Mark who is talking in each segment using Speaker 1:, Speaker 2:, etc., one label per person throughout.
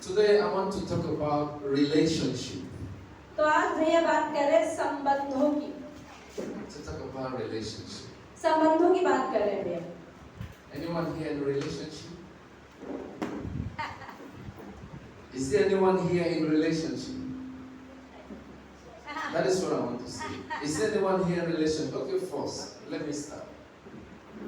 Speaker 1: Today I want to talk about relationship.
Speaker 2: तो आज भैया बात कर रहे हैं संबंधों की।
Speaker 1: To talk about relationship.
Speaker 2: संबंधों की बात कर रहे हैं भैया।
Speaker 1: Anyone here in a relationship? Is there anyone here in relationship? That is what I want to say. Is there anyone here in relationship? Okay, first, let me start.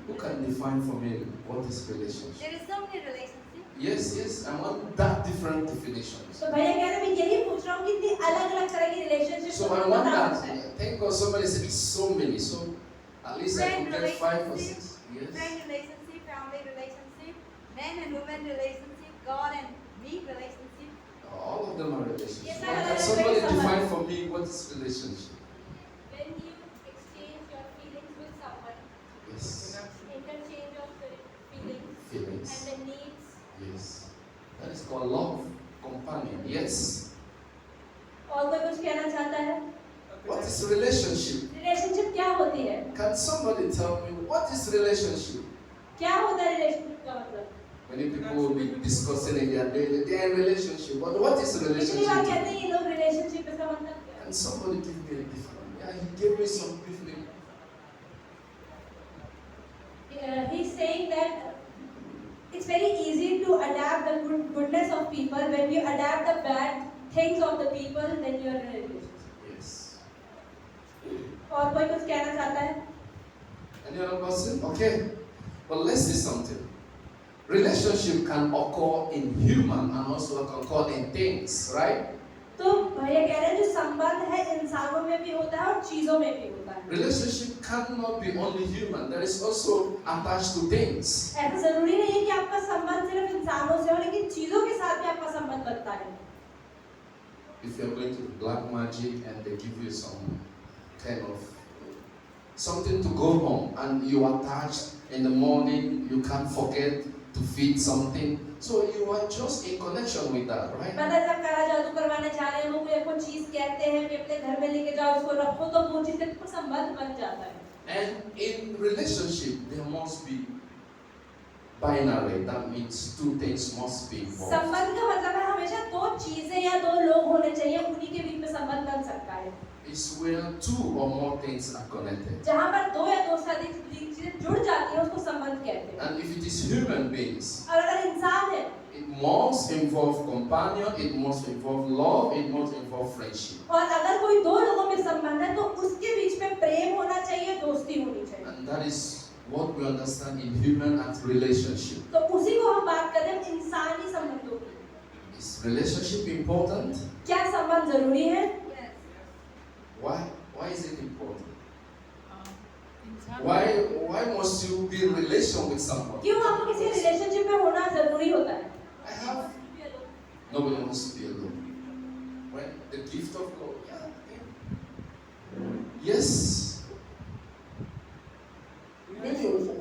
Speaker 1: Who can define for me what is relationship?
Speaker 3: There is so many relationships.
Speaker 1: Yes, I want that different definitions.
Speaker 2: तो भैया कह रहे हैं मैं यही पूछ रहा हूँ कि इतनी अलग-अलग तरह की relationship
Speaker 1: So I want that. Thank God somebody said it's so many. So at least I
Speaker 3: Friend
Speaker 1: could get 5 or
Speaker 3: relationship,
Speaker 1: 6. Yes.
Speaker 3: friend relationship, family relationship, man and woman relationship, God and we relationship.
Speaker 1: All of them are relationships.
Speaker 2: Yes,
Speaker 1: But
Speaker 2: I
Speaker 1: can
Speaker 2: have
Speaker 1: somebody
Speaker 2: someone.
Speaker 1: define for me what is relationship?
Speaker 4: When you exchange your feelings with someone,
Speaker 1: Yes.
Speaker 4: interchange of feelings
Speaker 1: Feelings.
Speaker 4: and the needs.
Speaker 1: Yes. That is called love. Companion. Yes.
Speaker 2: और कोई कुछ कहना चाहता है?
Speaker 1: What is relationship?
Speaker 2: Relationship क्या होती है?
Speaker 1: Can somebody tell me what is relationship?
Speaker 2: क्या होता है रिलेशनशिप का मतलब?
Speaker 1: Many people will be discussing in their day. They are in relationship. But what is
Speaker 2: कितनी बार
Speaker 1: relationship?
Speaker 2: कहते हैं ये लोग रिलेशनशिप इसका मतलब क्या है?
Speaker 1: Can somebody give me a different? Yeah, he gave me some different.
Speaker 2: He's saying that it's very easy to adapt the goodness of people. When you adapt the bad things of the people, then you are in a relationship.
Speaker 1: Yes.
Speaker 2: और कोई कुछ कहना चाहता है?
Speaker 1: Any other person? Okay. But let's see something. Relationship can occur in human and also can occur in things, right?
Speaker 2: तो भैया कह रहे हैं जो संबंध है इंसानों में भी होता है और चीजों में भी होता है।
Speaker 1: Relationship cannot be only human. That is also attached to things.
Speaker 2: ऐसा जरूरी नहीं है कि आपका संबंध सिर्फ इंसानों से हो, लेकिन चीजों के साथ भी आपका संबंध बनता है।
Speaker 1: If you are going to black magic and they give you some kind of something to go home and you are attached in the morning, you can't forget to feed something. So you are just in connection with that, right?
Speaker 2: पता है जब काला जादू करवाने जा रहे हैं वो कोई आपको चीज कहते हैं कि अपने घर में लेके जाओ उसको रखो तो वो चीज से संबंध बन जाता है।
Speaker 1: And in relationship, there must be binary. That means two things must be involved.
Speaker 2: संबंध का मतलब है हमेशा दो चीजें या दो लोग होने चाहिए, उन्हीं के बीच में संबंध बन सकता है।
Speaker 1: It's where two or more things are connected.
Speaker 2: जहाँ पर दो या दो से अधिक चीजें जुड़ जाती हैं उसको संबंध कहते हैं।
Speaker 1: And if it is human beings,
Speaker 2: और अगर इंसान है
Speaker 1: it must involve companion, it must involve love, it must involve friendship.
Speaker 2: और अगर कोई दो लोगों में संबंध है तो उसके बीच में प्रेम होना चाहिए, दोस्ती होनी चाहिए।
Speaker 1: And that is what we understand in human and relationship.
Speaker 2: तो उसी को हम बात कर रहे हैं इंसानी संबंधों की।
Speaker 1: Is relationship important?
Speaker 2: क्या संबंध जरूरी है?
Speaker 3: Yes.
Speaker 1: Why is it important? Why must you be in relation with someone?
Speaker 2: क्यों आपको किसी रिलेशनशिप में होना जरूरी होता है?
Speaker 1: I have nobody wants to be alone. When the gift of God, yeah. Yes.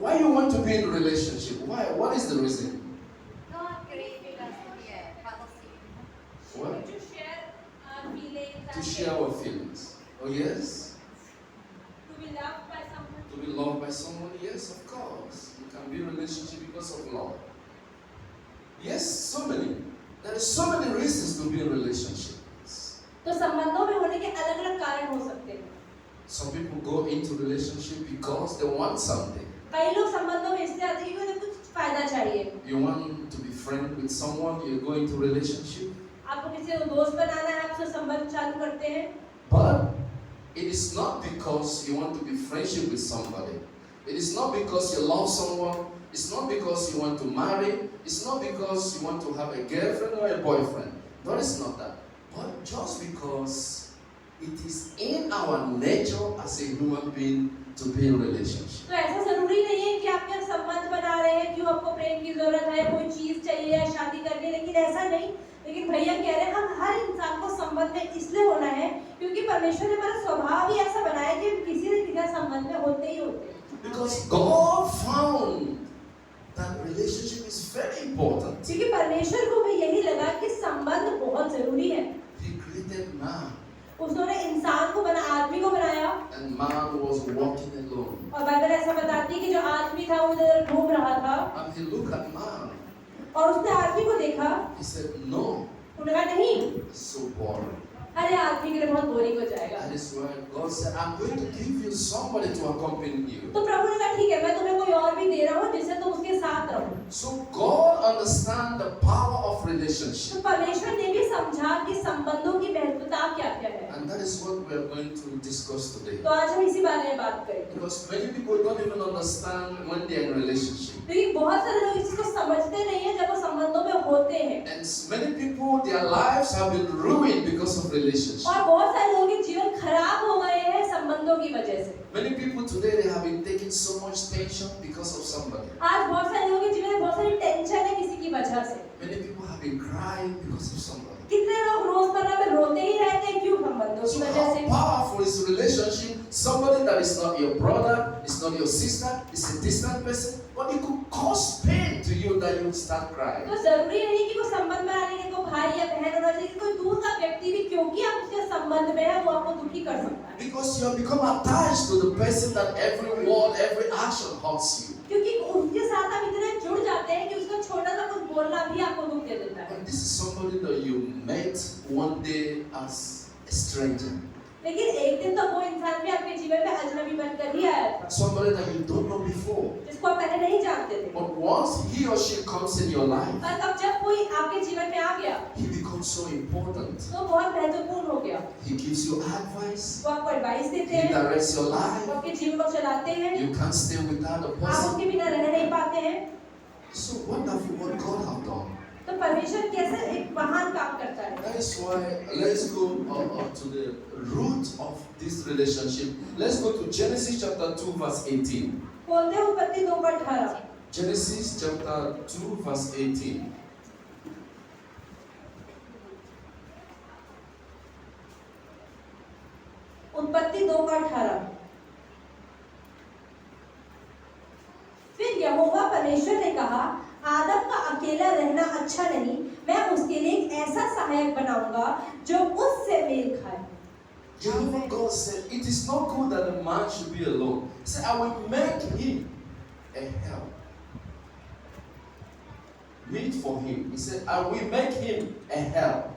Speaker 1: Why you want to be in a relationship? Why? What is the reason?
Speaker 3: God created us to be a fellowship.
Speaker 1: What?
Speaker 4: To share our feelings
Speaker 1: To
Speaker 4: and
Speaker 1: share our feelings. Oh yes.
Speaker 4: to be loved by someone.
Speaker 1: To be loved by someone? Yes, of course. You can be in a relationship because of love. Yes, so many. There are so many reasons to be in relationships.
Speaker 2: तो संबंधों में होने के अलग-अलग कारण हो सकते हैं।
Speaker 1: Some people go into relationship because they want something.
Speaker 2: कई लोग संबंधों में इसलिए आते हैं क्योंकि उन्हें कुछ फायदा चाहिए।
Speaker 1: You want to be friend with someone, you go into relationship.
Speaker 2: आपको किसी को दोस्त बनाना है, आप उससे संबंध चालू करते हैं।
Speaker 1: But it is not because you want to be friendship with somebody. It is not because you love someone. It's not because you want to marry. It's not because you want to have a girlfriend or a boyfriend. That is not that. But just because it is in our nature as a human being to be in relationship.
Speaker 2: तो ऐसा जरूरी नहीं है कि आप क्या संबंध बना रहे हैं, क्यों आपको प्रेम की जरूरत है, कोई चीज चाहिए या शादी करनी, लेकिन ऐसा नहीं। लेकिन भैया कह रहे हैं हम हर इंसान को संबंध में इसलिए होना है क्योंकि परमेश्वर ने हमारा स्वभाव ही ऐसा बनाया है कि हम किसी न किसी संबंध में होते ही होते हैं।
Speaker 1: Because God found that relationship is very important.
Speaker 2: क्योंकि परमेश्वर को भी यही लगा कि संबंध बहुत जरूरी है।
Speaker 1: He created man.
Speaker 2: उसने इंसान को बना, आदमी को बनाया।
Speaker 1: And man was walking alone.
Speaker 2: और बाइबल ऐसा बताती है कि जो आदमी था वो इधर घूम रहा था।
Speaker 1: And he looked at man.
Speaker 2: और उसने आदमी को देखा।
Speaker 1: He said, no,
Speaker 2: उन्होंने कहा नहीं,
Speaker 1: So boring.
Speaker 2: अरे आदमी के लिए बहुत बोरिंग हो जाएगा।
Speaker 1: That is why God said, I'm going to give you somebody to accompany you.
Speaker 2: तो प्रभु ने कहा ठीक है, मैं तुम्हें कोई और भी दे रहा हूँ जिससे तुम उसके साथ रहो।
Speaker 1: So God understands the power of
Speaker 2: तो
Speaker 1: relationship.
Speaker 2: परमेश्वर ने भी समझा कि संबंधों की महत्वता क्या क्या है।
Speaker 1: And that is what we are going to discuss today.
Speaker 2: तो आज हम इसी बारे में बात करेंगे।
Speaker 1: Because many people don't even understand when they are in a relationship.
Speaker 2: क्योंकि बहुत सारे लोग इस चीज को समझते नहीं है जब वो संबंधों में होते हैं।
Speaker 1: And many people, their lives have been ruined because of relationship.
Speaker 2: और बहुत सारे लोगों के जीवन खराब हो गए हैं संबंधों की वजह से।
Speaker 1: Many people today, they have been taking so much tension because of somebody.
Speaker 2: आज बहुत सारे लोगों के जीवन में बहुत सारी टेंशन है किसी की वजह से।
Speaker 1: Many people have been crying because of somebody.
Speaker 2: कितने लोग रोजमर्रा में रोते ही रहते हैं, क्यों? संबंधों की
Speaker 1: So
Speaker 2: वजह से।
Speaker 1: how powerful is relationship? Somebody that is not your brother, is not your sister, is a distant person, but it could cause pain to you that you start crying.
Speaker 2: तो जरूरी नहीं कि वो संबंध बनाने के कोई भाई या बहन होना चाहिए, कोई दूर का व्यक्ति भी क्योंकि आप उसके संबंध में है वो आपको दुखी कर सकता है।
Speaker 1: Because you have become attached to the person that every word, every action hurts you.
Speaker 2: क्योंकि उसके साथ आप इतने जुड़ जाते हैं कि उसका छोटा सा कुछ बोलना भी आपको दुख दे देता है।
Speaker 1: But this is somebody that you met one day as a stranger.
Speaker 2: लेकिन एक दिन तो वो इंसान भी आपके जीवन में अजनबी बनकर ही आया था,
Speaker 1: Somebody that you don't know before.
Speaker 2: जिसको आप पहले नहीं जानते थे।
Speaker 1: But once he or she comes in your life,
Speaker 2: पर अब जब कोई आपके जीवन में आ गया
Speaker 1: he becomes so important.
Speaker 2: तो बहुत महत्वपूर्ण हो गया।
Speaker 1: He gives you advice.
Speaker 2: वो आपको एडवाइस देते
Speaker 1: He
Speaker 2: हैं,
Speaker 1: directs your
Speaker 2: वो
Speaker 1: life.
Speaker 2: आपके जीवन को चलाते हैं,
Speaker 1: You can't stay without the
Speaker 2: आप
Speaker 1: person.
Speaker 2: उनके बिना रह नहीं पाते हैं।
Speaker 1: So wonderful what God have done.
Speaker 2: तो परमेश्वर कैसे एक महान काम करता है।
Speaker 1: That is why let's go to the root of this relationship. Let's go to Genesis chapter 2 verse 18.
Speaker 2: बोलते हैं उत्पत्ति 2:18।
Speaker 1: Genesis chapter 2 verse 18.
Speaker 2: उत्पत्ति 2:18। फिर यहोवा परमेश्वर ने कहा, आदम का अकेला रहना अच्छा नहीं, मैं उसके लिए एक ऐसा सहायक बनाऊंगा जो उससे मेल खाए।
Speaker 1: Jehovah God said, it is not good that a man should be alone. He said, I will make him a help. Meet for him. He said, I will make him a help.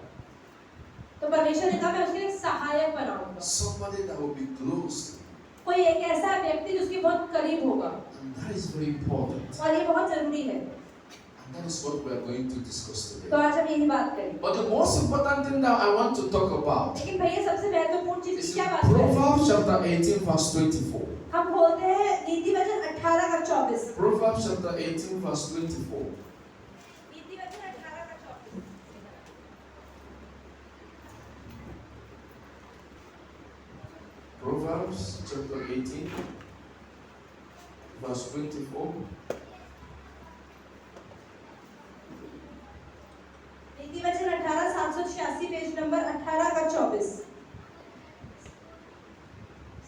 Speaker 2: तो परमेश्वर ने कहा मैं उसके लिए एक सहायक बनाऊंगा,
Speaker 1: Somebody that will be close to him.
Speaker 2: कोई एक ऐसा व्यक्ति जो उसके बहुत करीब होगा,
Speaker 1: And that is very important.
Speaker 2: और ये बहुत जरूरी है।
Speaker 1: And that is what we are going to discuss
Speaker 2: तो
Speaker 1: today.
Speaker 2: आज हम यही बात करें।
Speaker 1: But the most important thing that I want to talk about
Speaker 2: लेकिन भैया सबसे महत्वपूर्ण चीज
Speaker 1: is
Speaker 2: की क्या
Speaker 1: in
Speaker 2: बात करें?
Speaker 1: Proverbs chapter 18 verse 24.
Speaker 2: हम बोलते हैं नीति वचन 18:24।
Speaker 1: Proverbs chapter 18 verse 24.
Speaker 2: नीति वचन 18:24।
Speaker 1: Proverbs chapter 18 verse 24.
Speaker 2: नीति वचन 18 786 पेज नंबर 18:24।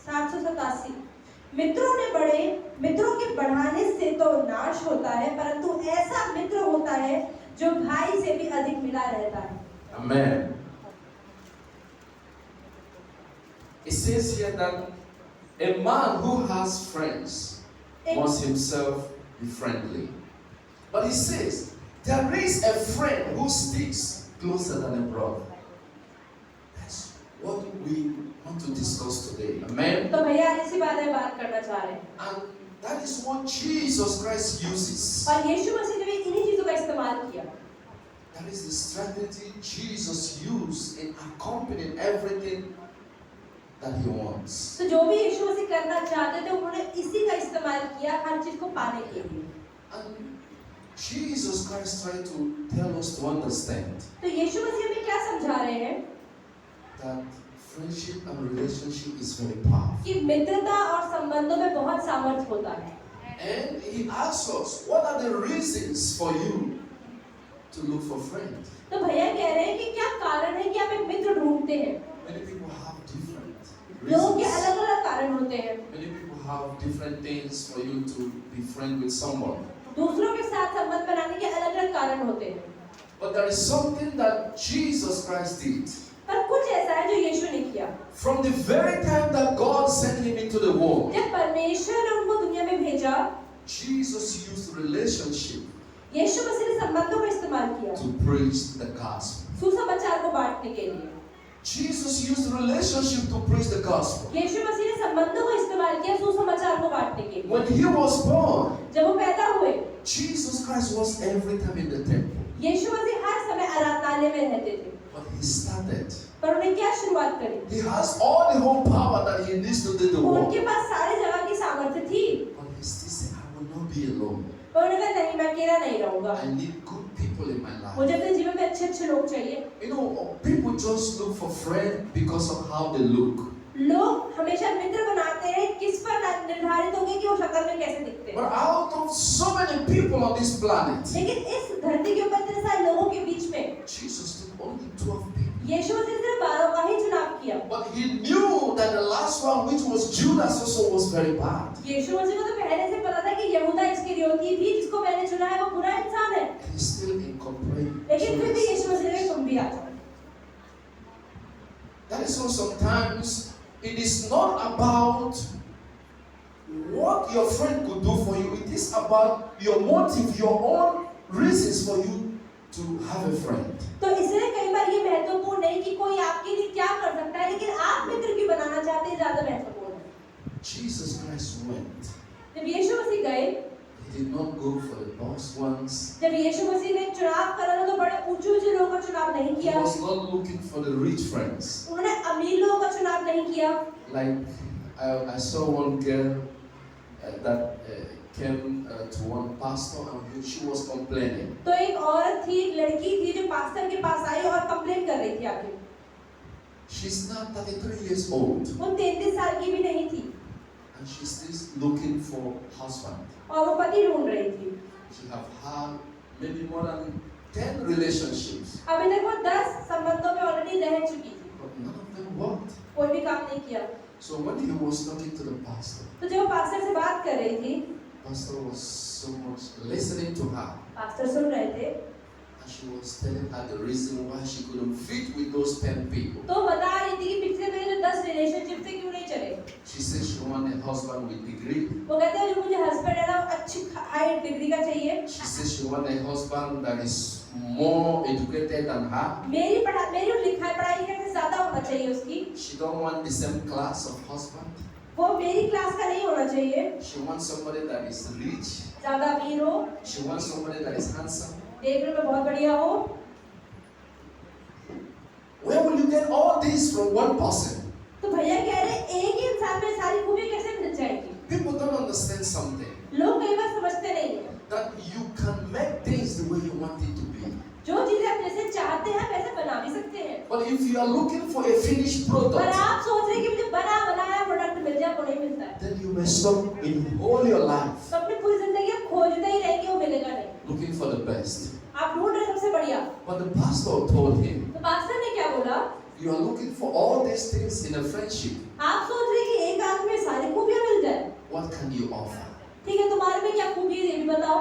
Speaker 2: 787। मित्रों के बढ़ाने से तो नाश होता है, परंतु ऐसा मित्र होता है जो भाई से भी अधिक मिला रहता है।
Speaker 1: Amen. It says here that a man who has friends must himself be friendly. But he says, there is a friend who sticks closer than a brother. That's what we want to discuss today. Amen.
Speaker 2: तो भैया इसी बारे में बात करना चाह रहे हैं,
Speaker 1: And that is what Jesus Christ uses.
Speaker 2: और यीशु मसीह ने भी इन्हीं चीजों का इस्तेमाल किया।
Speaker 1: That is the strategy Jesus used in accompanying everything that he wants.
Speaker 2: तो जो भी यीशु मसीह करना चाहते थे उन्होंने इसी का इस्तेमाल किया हर चीज को पाने के लिए।
Speaker 1: And Jesus Christ tried to tell us to understand
Speaker 2: तो यीशु मसीह हमें क्या समझा रहे हैं
Speaker 1: that friendship and relationship is very powerful.
Speaker 2: कि मित्रता और संबंधों में बहुत सामर्थ्य होता है।
Speaker 1: And he asks us, what are the reasons for you to look for friends?
Speaker 2: तो भैया कह रहे हैं कि क्या कारण है कि आप एक मित्र ढूंढते हैं।
Speaker 1: Many people have different
Speaker 2: लोगों के
Speaker 1: reasons.
Speaker 2: अलग अलग कारण होते हैं।
Speaker 1: Many people have different things for you to be friend with someone.
Speaker 2: दूसरों के साथ संबंध बनाने के अलग अलग कारण होते हैं।
Speaker 1: But there is something that Jesus Christ did.
Speaker 2: पर कुछ ऐसा है जो यीशु ने किया।
Speaker 1: From the very time that God sent him into the world,
Speaker 2: जब परमेश्वर ने उनको दुनिया में भेजा,
Speaker 1: Jesus used relationship
Speaker 2: यीशु मसीह ने संबंधों का इस्तेमाल किया
Speaker 1: to preach the gospel.
Speaker 2: सुसमाचार को बांटने के लिए।
Speaker 1: Jesus used relationship to preach the gospel.
Speaker 2: यीशु मसीह ने संबंधों को इस्तेमाल किया सुसमाचार को बांटने के लिए।
Speaker 1: When he was born,
Speaker 2: जब वो पैदा हुए,
Speaker 1: Jesus Christ was every time in the temple.
Speaker 2: यीशु मसीह हर समय आराधनालय में रहते थे।
Speaker 1: But he started.
Speaker 2: पर उन्हें क्या शुरुआत करी?
Speaker 1: He has all the whole power that he needs to do the work.
Speaker 2: उनके पास सारे जगह की सामर्थ्य थी।
Speaker 1: But he still said, I will not be alone.
Speaker 2: पर उन्होंने कहा नहीं, मैं अकेला नहीं रहूंगा।
Speaker 1: I need good people in my life.
Speaker 2: मुझे अपने जीवन में अच्छे लोग चाहिए।
Speaker 1: You know, people just look for friends because of how they look.
Speaker 2: लोग हमेशा मित्र बनाते हैं किस पर निर्धारित होंगे कि वो शक्ल में कैसे दिखते हैं।
Speaker 1: But out of so many people on this planet,
Speaker 2: लेकिन इस धरती के ऊपर इतने सारे लोगों के बीच में
Speaker 1: Jesus took only 12 people.
Speaker 2: यीशु मसीह ने 12 का ही चुनाव किया।
Speaker 1: But he knew that the last one, which was Judas, also was very bad.
Speaker 2: यीशु मसीह को तो पहले से पता था कि यहूदा इस्करियोती भी जिसको मैंने चुना है वो बुरा इंसान है।
Speaker 1: He's still incomplete.
Speaker 2: लेकिन फिर भी यीशु मसीह ने तुम भी आ जाओ।
Speaker 1: That is why sometimes it is not about what your friend could do for you. It is about your motive, your own reasons for you to have a friend.
Speaker 2: तो इसलिए कई बार ये महत्वपूर्ण नहीं कि कोई आपके लिए क्या कर सकता है, लेकिन आप मित्र क्यों बनाना चाहते हैं ज्यादा महत्वपूर्ण है।
Speaker 1: Jesus Christ went.
Speaker 2: जब यीशु मसीह गए,
Speaker 1: He did not go for the boss ones.
Speaker 2: जब यीशु मसीह ने चुनाव करा था तो बड़े ऊंचे लोगों का चुनाव नहीं
Speaker 1: He
Speaker 2: किया।
Speaker 1: was not looking for the rich friends.
Speaker 2: उन्होंने अमीर लोगों का चुनाव नहीं किया।
Speaker 1: Like I saw one girl that came to one pastor and she was complaining.
Speaker 2: तो एक औरत थी, एक लड़की थी जो पास्टर के पास आई और कंप्लेन कर रही थी आके।
Speaker 1: She's now 33 years old
Speaker 2: वो 33 साल की भी नहीं थी
Speaker 1: and she's still looking for husband.
Speaker 2: और वो पति ढूंढ रही थी।
Speaker 1: She have had maybe more than 10 relationships,
Speaker 2: अभी तक वो 10 संबंधों में ऑलरेडी रह चुकी थी,
Speaker 1: but none of them worked.
Speaker 2: कोई भी काम नहीं किया।
Speaker 1: So when he was talking to the pastor,
Speaker 2: तो जब वो पास्टर से बात कर रही थी,
Speaker 1: pastor was so much listening to her,
Speaker 2: pastor सुन रहे थे,
Speaker 1: and she was telling her the reason why she couldn't fit with those 10 people.
Speaker 2: तो बता रही थी कि पिछले मेरे जो 10 रिलेशनशिप थे क्यों नहीं चले।
Speaker 1: She said she wanted a husband with degree.
Speaker 2: वो कहते हैं जो मुझे हस्बैंड है ना वो अच्छी हाई डिग्री का चाहिए।
Speaker 1: She said she wanted a husband that is more educated than her.
Speaker 2: मेरी पढ़ाई लिखाई से ज्यादा होना चाहिए उसकी।
Speaker 1: She don't want the same class of husband.
Speaker 2: वो मेरी क्लास का नहीं होना चाहिए।
Speaker 1: She wants somebody that is rich.
Speaker 2: ज्यादा अमीर हो,
Speaker 1: She wants somebody that is handsome.
Speaker 2: देखने में बहुत बढ़िया हो।
Speaker 1: Where will you get all this from one person?
Speaker 2: तो भैया कह रहे एक ही इंसान में सारी खूबी कैसे मिल जाएगी।
Speaker 1: People don't understand something.
Speaker 2: लोग कई बार समझते नहीं है
Speaker 1: That you can make things the way you want it to be.
Speaker 2: जो चीजें आप जैसे चाहते हैं वैसे बना भी सकते हैं।
Speaker 1: But if you are looking for a finished
Speaker 2: पर
Speaker 1: product,
Speaker 2: आप सोच रहे हैं कि मुझे बनाया प्रोडक्ट मिल जाए, वो नहीं मिलता है।
Speaker 1: then you may stop in all your life
Speaker 2: तो अपनी पूरी जिंदगी आप खोजते ही रहेंगे, वो मिलेगा नहीं।
Speaker 1: looking for the best.
Speaker 2: आप ढूंढ रहे हैं सबसे बढ़िया।
Speaker 1: But the pastor told him,
Speaker 2: तो पास्टर ने क्या बोला?
Speaker 1: you are looking for all these things in a friendship.
Speaker 2: आप सोच रहे हैं कि एक आदमी में सारी खूबियां मिल जाए।
Speaker 1: What can you offer?
Speaker 2: ठीक है, तुम्हारे में क्या खूबी है ये भी बताओ।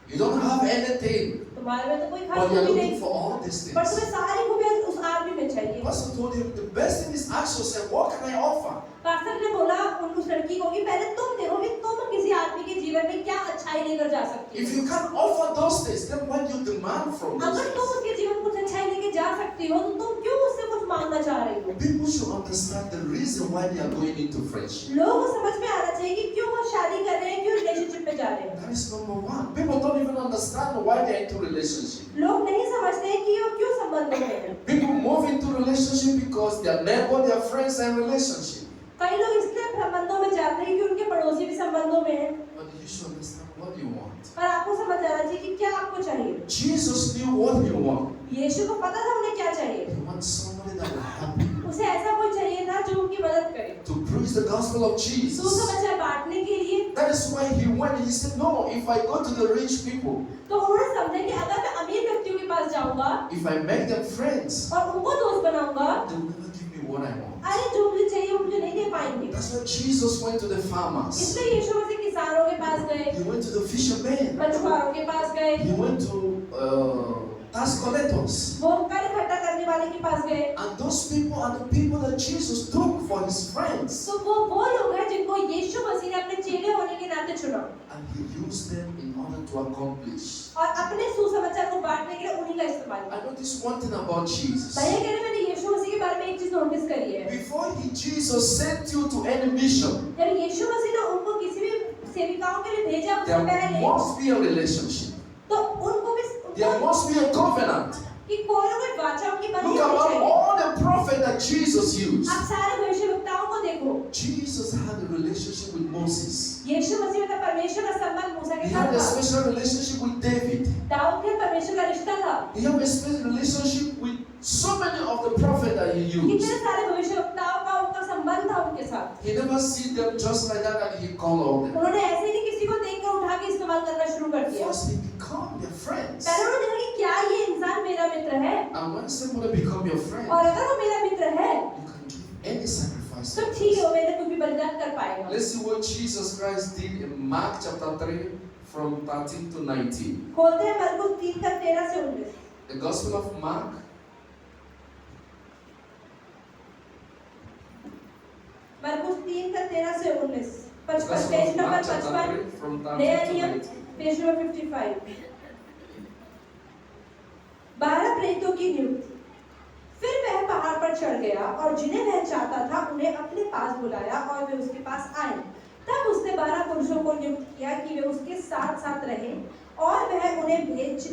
Speaker 1: You don't have anything,
Speaker 2: तुम्हारे में तो कोई खास
Speaker 1: but you are
Speaker 2: खूबी
Speaker 1: looking
Speaker 2: नहीं,
Speaker 1: for all these
Speaker 2: पर
Speaker 1: things.
Speaker 2: तुम्हें सारी खूबियां उस आदमी में
Speaker 1: The
Speaker 2: चाहिए।
Speaker 1: pastor told him, the best thing is ask yourself, what can I offer?
Speaker 2: Pastor ने बोला उस लड़की को कि पहले तुम देखो कि तुम किसी आदमी के जीवन में क्या अच्छाई लेकर जा सकती
Speaker 1: If
Speaker 2: हो।
Speaker 1: you can't offer those things, then what do you demand from those
Speaker 2: अगर तुम
Speaker 1: things?
Speaker 2: उसके जीवन में कुछ अच्छाई लेके जा सकती हो तो तुम क्यों उससे कुछ मांगना चाह रही हो?
Speaker 1: People should understand the reason why they are going into friendship.
Speaker 2: लोगों को समझ में आना चाहिए कि क्यों वो शादी कर रहे हैं, क्यों रिलेशनशिप में जा रहे हैं।
Speaker 1: That is number one. People don't even understand why they are into relationship.
Speaker 2: लोग नहीं समझते हैं कि वो क्यों संबंधों में हैं।
Speaker 1: People move into relationship because their neighbor, their friends are in relationship.
Speaker 2: कई लोग इसलिए संबंधों में जाते हैं कि उनके पड़ोसी भी संबंधों में हैं।
Speaker 1: But you should understand what you want.
Speaker 2: पर आपको समझ आना चाहिए कि क्या आपको चाहिए।
Speaker 1: Jesus knew what he wanted.
Speaker 2: यीशु को पता था उन्हें क्या चाहिए।
Speaker 1: He wants somebody that will help him
Speaker 2: उसे ऐसा कोई चाहिए था जो उनकी मदद करे,
Speaker 1: to preach the gospel of Jesus.
Speaker 2: सुसमाचार बांटने के लिए।
Speaker 1: That is why he went. He said, no, if I go to the rich people,
Speaker 2: तो उन्होंने समझा कि अगर मैं अमीर व्यक्तियों के पास जाऊंगा
Speaker 1: if I make them friends,
Speaker 2: और उनको दोस्त बनाऊंगा,
Speaker 1: they will never give me what I want.
Speaker 2: अरे जो मुझे चाहिए वो मुझे नहीं दे पाएंगे।
Speaker 1: That's why Jesus went to the farmers.
Speaker 2: इसलिए यीशु मसीह किसानों के पास गए,
Speaker 1: He went to the fishermen.
Speaker 2: मछुआरों के पास गए,
Speaker 1: He went to tax collectors.
Speaker 2: वो कर इकट्ठा करने वाले के पास गए।
Speaker 1: And those people are the people that Jesus took for his friends.
Speaker 2: तो वो लोग हैं जिनको जिनको यीशु मसीह ने अपने चेले होने के नाते चुना
Speaker 1: and he used them in order to accomplish.
Speaker 2: और अपने सुसमाचार को बांटने के लिए उन्हीं का इस्तेमाल किया।
Speaker 1: I noticed one thing about Jesus.
Speaker 2: भैया कह रहे मैंने यीशु मसीह के बारे में एक चीज नोटिस करी है।
Speaker 1: Before Jesus sent you to any mission,
Speaker 2: जब यीशु मसीह ने उनको किसी भी सेविकाओं के लिए भेजा उससे
Speaker 1: there
Speaker 2: पहले
Speaker 1: must be a relationship.
Speaker 2: तो उनको भी
Speaker 1: There must be a covenant.
Speaker 2: कि कोई ना कोई वाचा उनकी बनी
Speaker 1: Look
Speaker 2: होनी
Speaker 1: about
Speaker 2: चाहिए।
Speaker 1: all the prophets that Jesus used.
Speaker 2: आप सारे भविष्यवक्ताओं को देखो।
Speaker 1: Jesus had a relationship with Moses.
Speaker 2: यीशु मसीह का परमेश्वर का संबंध मूसा के
Speaker 1: He
Speaker 2: साथ
Speaker 1: had a
Speaker 2: था।
Speaker 1: special relationship with David.
Speaker 2: Dawood के परमेश्वर का रिश्ता था।
Speaker 1: He had a special relationship with so many of the prophets that he
Speaker 2: कितने
Speaker 1: used.
Speaker 2: सारे भविष्यवक्ताओं का उनका संबंध था उनके साथ।
Speaker 1: He never see them just like that and he called on them.
Speaker 2: उन्होंने ऐसे ही किसी को देखकर उठा के इस्तेमाल करना शुरू कर दिया।
Speaker 1: First he become their friends.
Speaker 2: पहले उन्होंने देखा कि क्या ये इंसान मेरा मित्र है
Speaker 1: And when someone become your friend,
Speaker 2: और अगर वो मेरा मित्र है
Speaker 1: you can give any sacrifice.
Speaker 2: तो ठीक है वो मेरे को भी बलिदान कर पाएगा।
Speaker 1: Let's see what Jesus Christ did in Mark chapter 3 from 13 to 19.
Speaker 2: खोलते हैं मरकुस 3 का 13 से 19।
Speaker 1: The Gospel of Mark
Speaker 2: मरकुस 3 का 13 से 19। 55
Speaker 1: Gospel
Speaker 2: page
Speaker 1: of
Speaker 2: number
Speaker 1: Mark chapter
Speaker 2: 55
Speaker 1: 3 from
Speaker 2: नया
Speaker 1: 13 to
Speaker 2: नियम
Speaker 1: 19.
Speaker 2: Page number 55। 12 प्रेरितों की नियुक्ति। फिर वह पहाड़ पर चढ़ गया और जिन्हें वह चाहता था उन्हें अपने पास बुलाया और वे उसके पास आए। तब उसने 12 पुरुषों को नियुक्त किया कि वे उसके साथ साथ रहें और वह उन्हें भेजे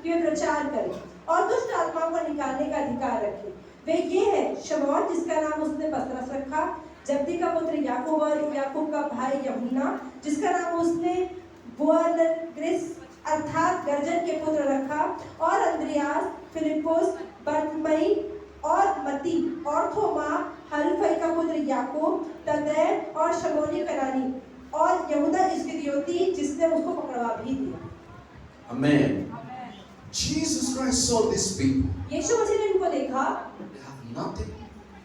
Speaker 2: कि वे प्रचार करें और दुष्ट आत्माओं को निकालने का अधिकार रखें। वे ये है शमौन जिसका नाम उसने पतरस रखा, जब्दी का पुत्र याकूब और याकूब का भाई यूहन्ना जिसका नाम उसने बोअनर्गिस अर्थात गर्जन के पुत्र रखा, और अंद्रियास, फिलिप्पुस, बरतुल्मै और मती और थोमा, हलफई का पुत्र याकूब, तदै और शमौनी कनानी और यहूदा इस्करियोती जिसने उसको पकड़वा भी दिया।
Speaker 1: Amen. Jesus Christ saw these people.
Speaker 2: यीशु मसीह ने इनको देखा,
Speaker 1: They have nothing.